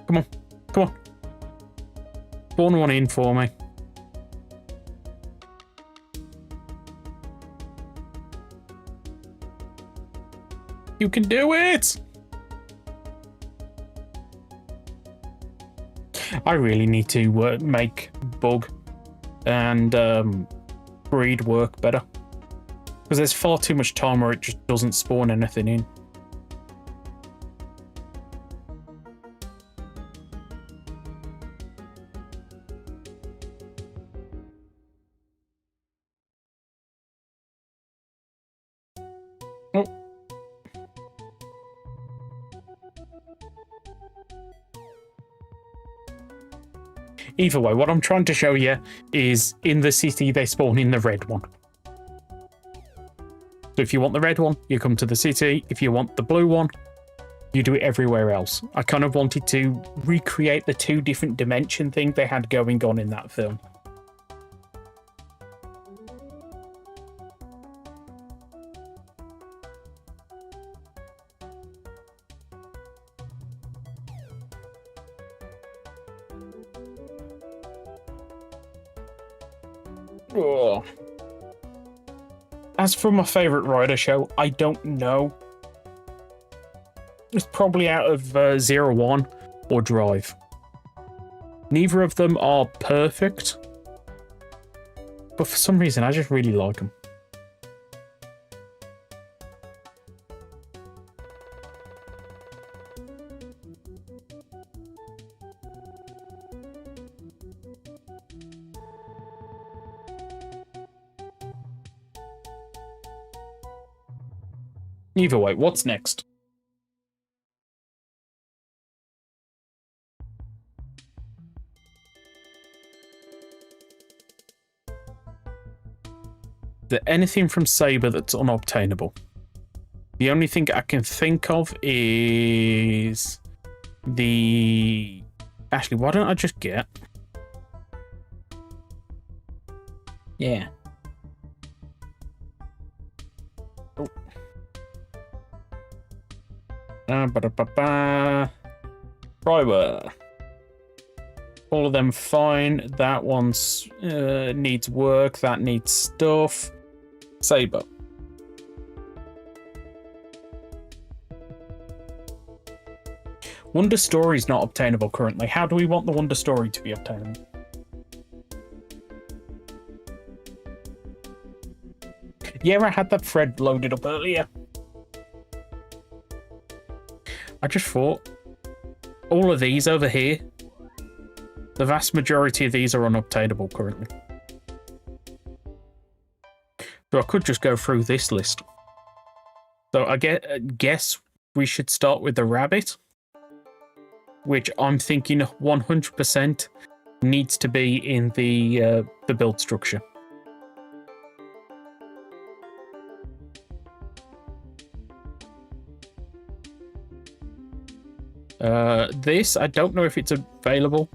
Come on, come on. Spawn one in for me. You can do it! I really need to make bug and breed work better. Because there's far too much time where it just doesn't spawn anything in. Oh. Either way, what I'm trying to show you is in the city they spawn in the red one. So if you want the red one, you come to the city. If you want the blue one, you do it everywhere else. I kind of wanted to recreate the two different dimension thing they had going on in that film. Oh. As for my favourite rider show, I don't know. It's probably out of 01 or Drive. Neither of them are perfect, but for some reason I just really like them. Either way, what's next? Is there anything from Saber that's unobtainable? The only thing I can think of is the... Actually, why don't I just get... Yeah. Driver. All of them fine. That one's needs work. That needs stuff. Saber. Wonder Story is not obtainable currently. How do we want the Wonder Story to be obtainable? Yeah, I had that thread loaded up earlier. I just thought all of these over here, the vast majority of these are unobtainable currently. So I could just go through this list. So I guess we should start with the rabbit, which I'm thinking 100% needs to be in the build structure. This, I don't know if it's available.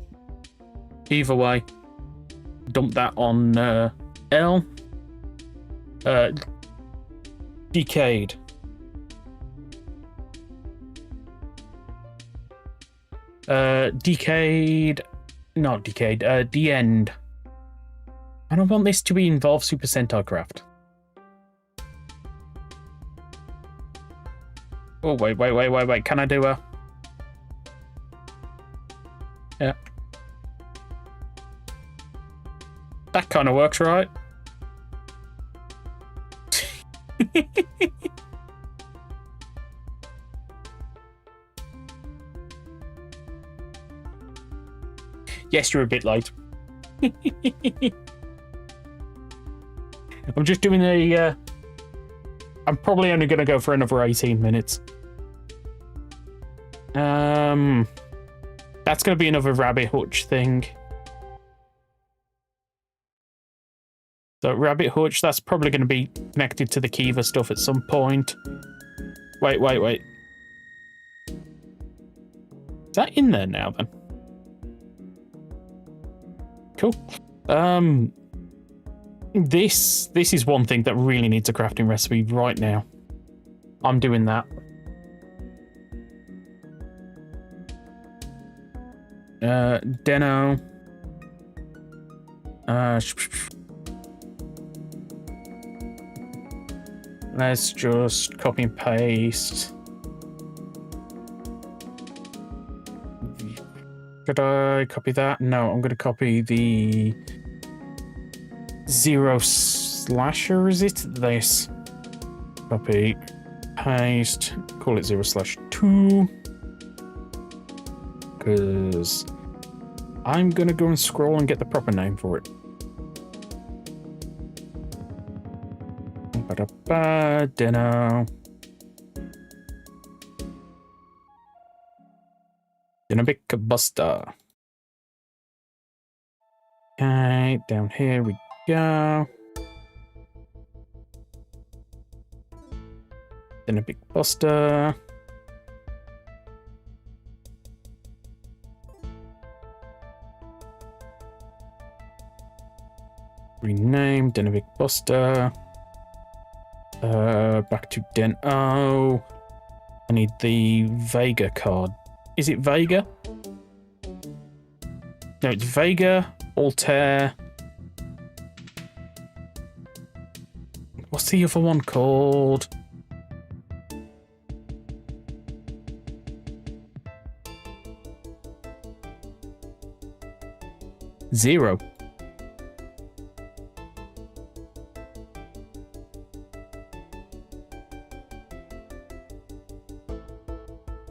Either way, dump that on L. Decayed. Not decayed, the end. I don't want this to involve Super Sentai Craft. Oh, wait, can I do a... Yeah. That kind of works, right? Yes, you're a bit late. I'm just doing a... I'm probably only going to go for another 18 minutes. That's going to be another Rabbit Hutch thing. So Rabbit Hutch, that's probably going to be connected to the Kiva stuff at some point. Wait. Is that in there now, then? Cool. This is one thing that really needs a crafting recipe right now. I'm doing that. Deno. Let's just copy and paste. Should I copy that? No, I'm going to copy the zero slasher, is it? This. Copy, paste, call it 0/2. Because I'm going to go and scroll and get the proper name for it. Deno. Dynamic Buster. Okay, down here we go. Dynamic Buster. Rename Dynamic Buster. Back to Deno. I need the Vega card. Is it Vega? No, it's Vega, Altair. What's the other one called? Zero.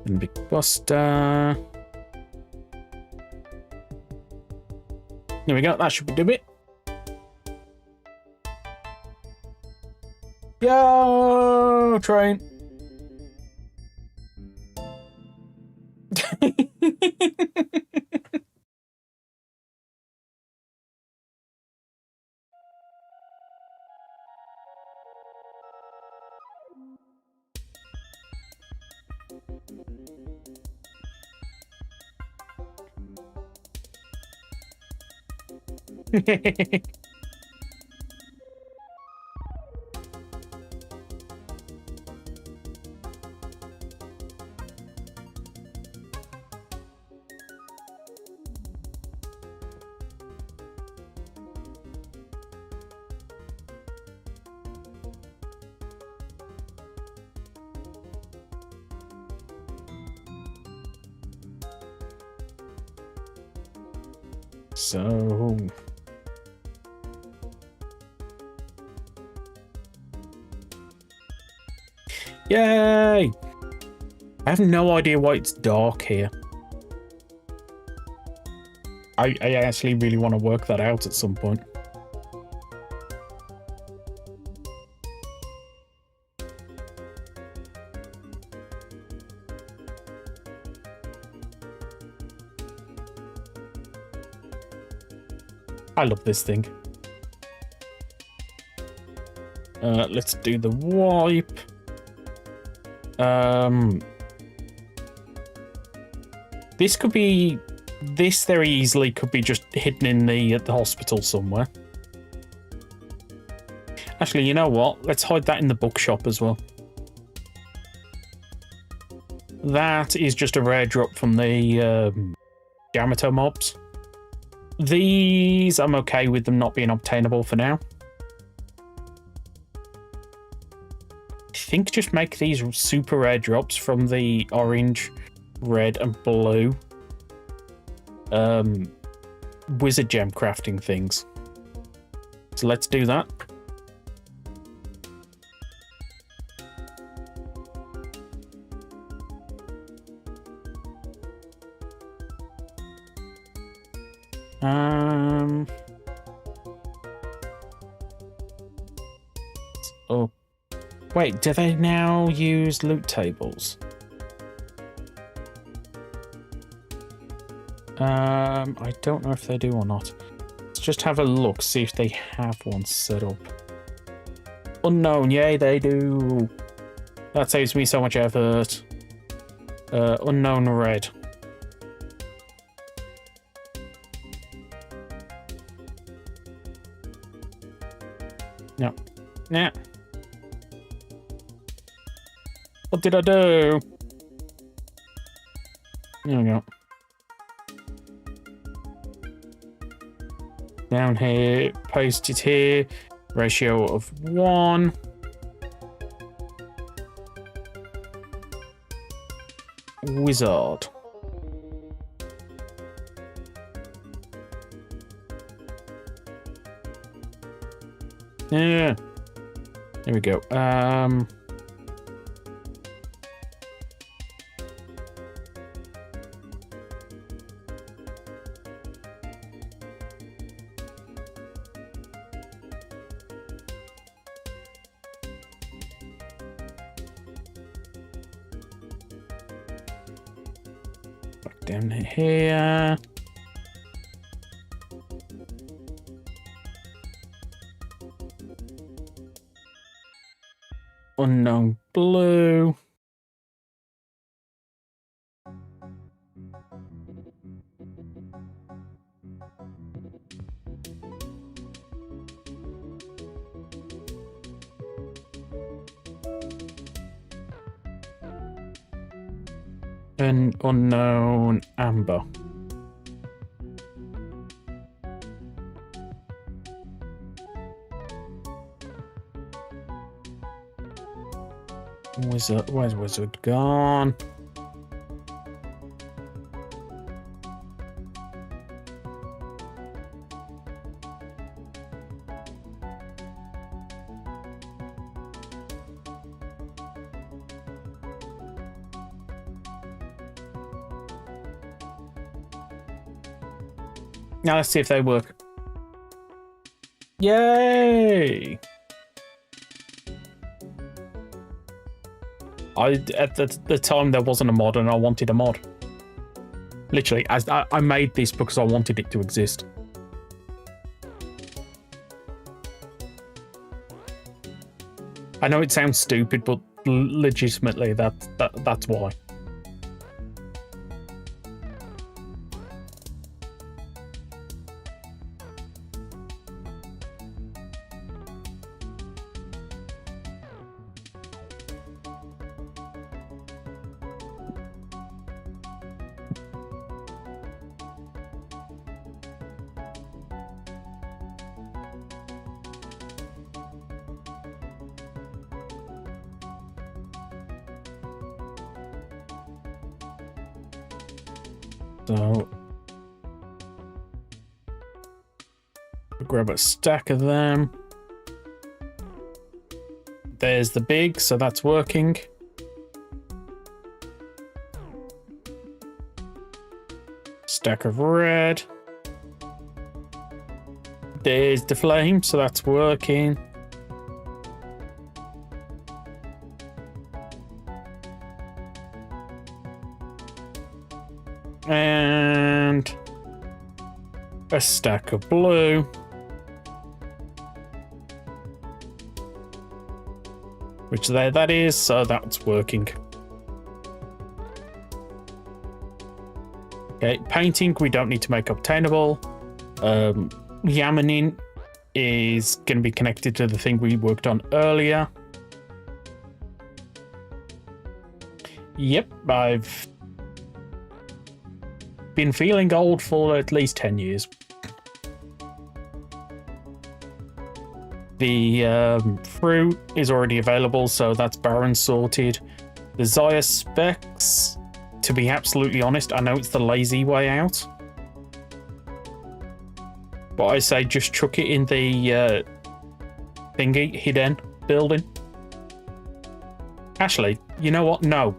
And Big Buster. There we go, that should do it. Yo, train. So yay! I have no idea why it's dark here. I actually really want to work that out at some point. I love this thing. Let's do the wipe. This could be... This very easily could be just hidden in the hospital somewhere. Actually, you know what? Let's hide that in the bookshop as well. That is just a rare drop from the Yamato mobs. These, I'm okay with them not being obtainable for now. I think just make these super rare drops from the orange, red, and blue wizard gem crafting things. So let's do that. Oh, wait, do they now use loot tables? I don't know if they do or not. Let's just have a look, see if they have one set up. Unknown, yay, they do. That saves me so much effort. Unknown red. No. Nah. What did I do? There we go. Down here, paste it here. Ratio of 1. Wizard. Yeah. There we go. Back down here. Unknown blue. And unknown amber. Wizard, where's wizard gone? Now let's see if they work. Yay! At the time there wasn't a mod and I wanted a mod. Literally, as I made this because I wanted it to exist. I know it sounds stupid, but legitimately that's why. So, grab a stack of them. There's the big, so that's working. Stack of red. There's the flame, so that's working. And a stack of blue. Which there that is, so that's working. Okay, painting we don't need to make obtainable. Yamanin is going to be connected to the thing we worked on earlier. Yep, I've been feeling old for at least 10 years. The fruit is already available, so that's Baron sorted. The Zaya specs, to be absolutely honest, I know it's the lazy way out. But I say just chuck it in the thingy, hidden building. Actually, you know what? No.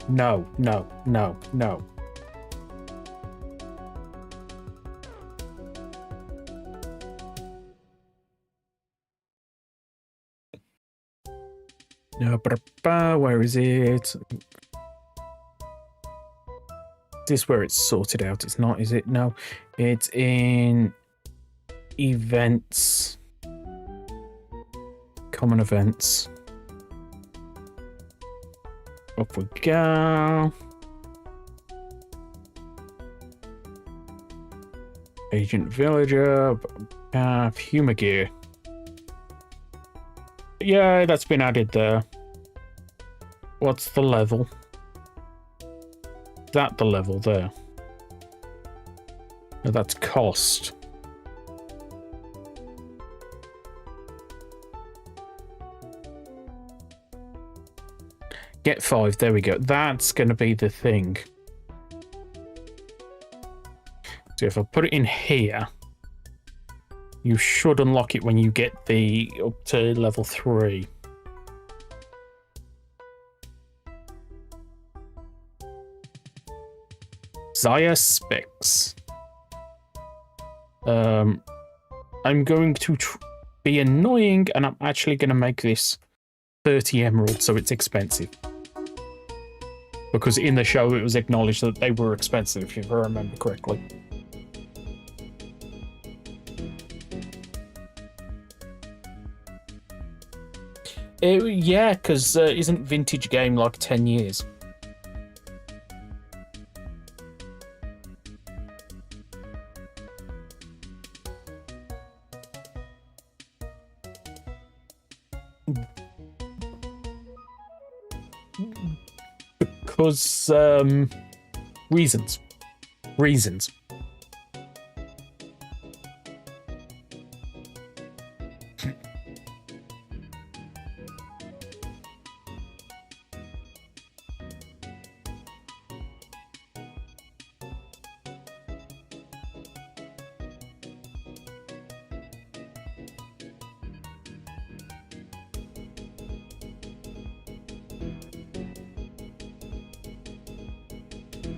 Where is it? Is this where it's sorted out? It's not, is it? No. It's in events. Common events. Up we go. Agent Villager. Humor gear. Yeah, that's been added there. What's the level? Is that the level there? No, that's cost. Get 5, there we go. That's going to be the thing. So if I put it in here, you should unlock it when you get the up to level 3. Zaya specs. I'm going to be annoying, and I'm actually going to make this 30 emeralds, so it's expensive. Because in the show, it was acknowledged that they were expensive, if I remember correctly. Yeah, because isn't vintage game like 10 years? Because reasons.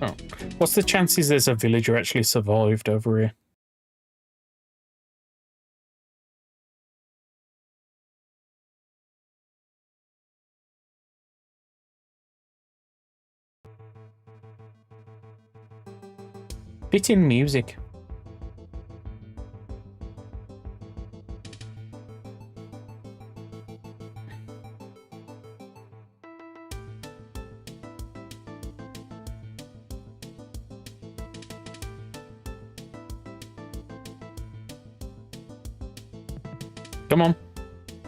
Oh. What's the chances there's a villager actually survived over here? Bit in music. Come on.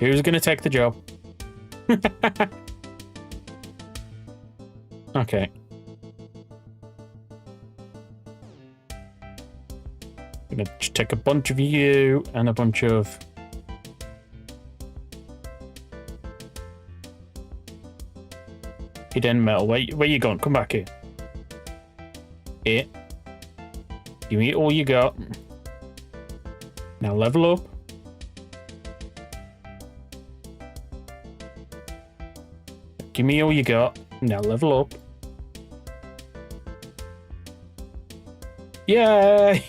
Who's going to take the job? Okay. I'm going to take a bunch of you and a bunch of... hidden metal. Where you going? Come back here. Here. Give me all you got. Now level up. Give me all you got. Now level up. Yay!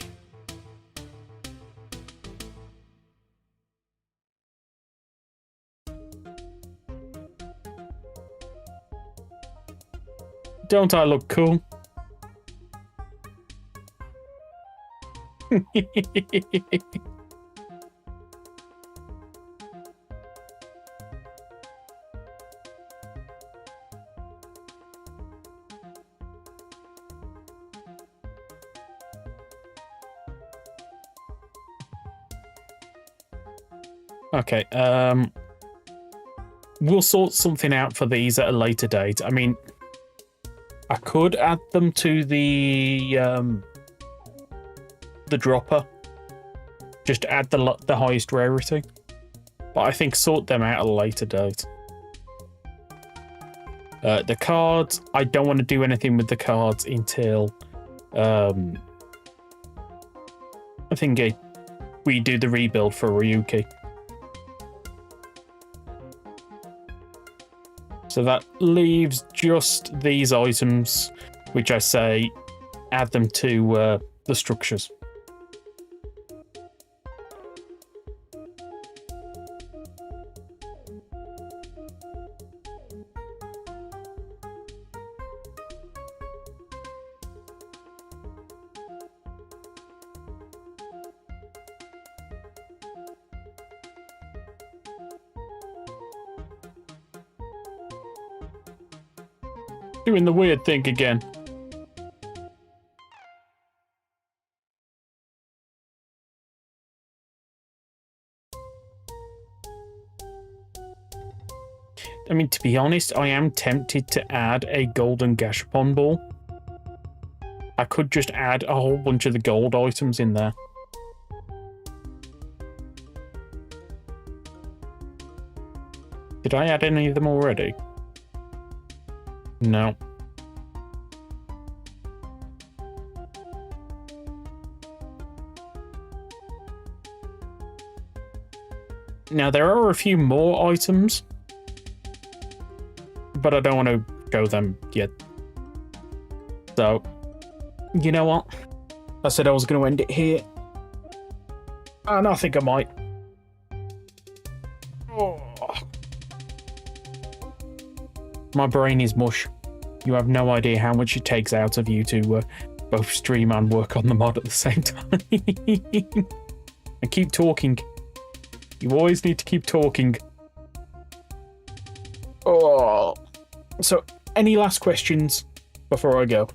Don't I look cool? Okay, we'll sort something out for these at a later date. I mean, I could add them to the dropper. Just add the highest rarity. But I think sort them out at a later date. The cards, I don't want to do anything with the cards until I think we do the rebuild for Ryuki. So that leaves just these items, which I say add them to the structures. Doing the weird thing again. I mean, to be honest, I am tempted to add a golden gashapon ball. I could just add a whole bunch of the gold items in there. Did I add any of them already? No. Now, there are a few more items, but I don't want to show them yet. So, you know what? I said I was going to end it here, and I think I might. Oh. My brain is mush. You have no idea how much it takes out of you to both stream and work on the mod at the same time. And keep talking. You always need to keep talking. Oh. So, any last questions before I go?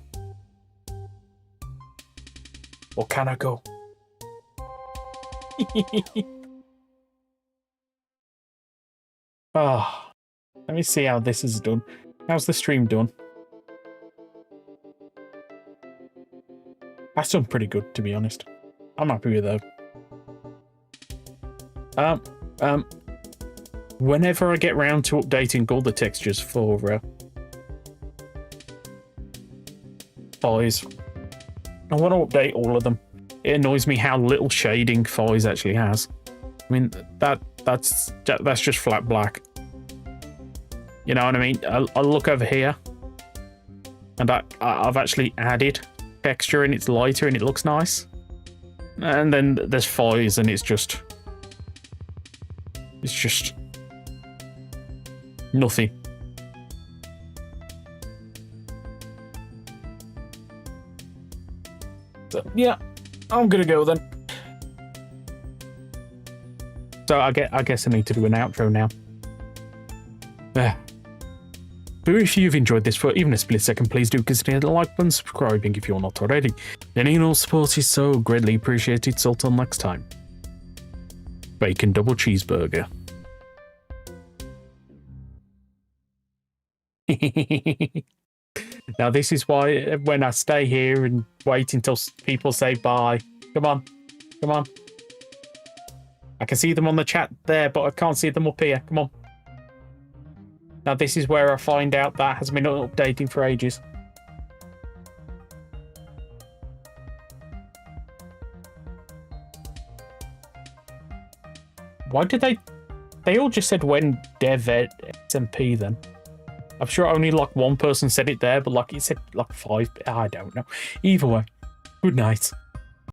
Or can I go? Ah. Let me see how this is done. How's the stream done? That's done pretty good, to be honest. I'm happy with that. Whenever I get round to updating all the textures for Fies, I want to update all of them. It annoys me how little shading Fies actually has. I mean, that's just flat black. You know what I mean? I'll look over here, and I've actually added texture, and it's lighter, and it looks nice. And then there's Fies, and it's just nothing. So yeah, I'm gonna go then. So I guess I need to do an outro now. There. But if you've enjoyed this for even a split second, please do consider hitting the like button, subscribing if you're not already. Any and all support is so greatly appreciated, so till next time. Bacon double cheeseburger. Now this is why when I stay here and wait until people say bye. Come on. Come on. I can see them on the chat there, but I can't see them up here. Come on. Now this is where I find out that has been updating for ages. Why did they all just said when dev SMP then? I'm sure only like one person said it there, but like it said like 5. I don't know. Either way, Good night.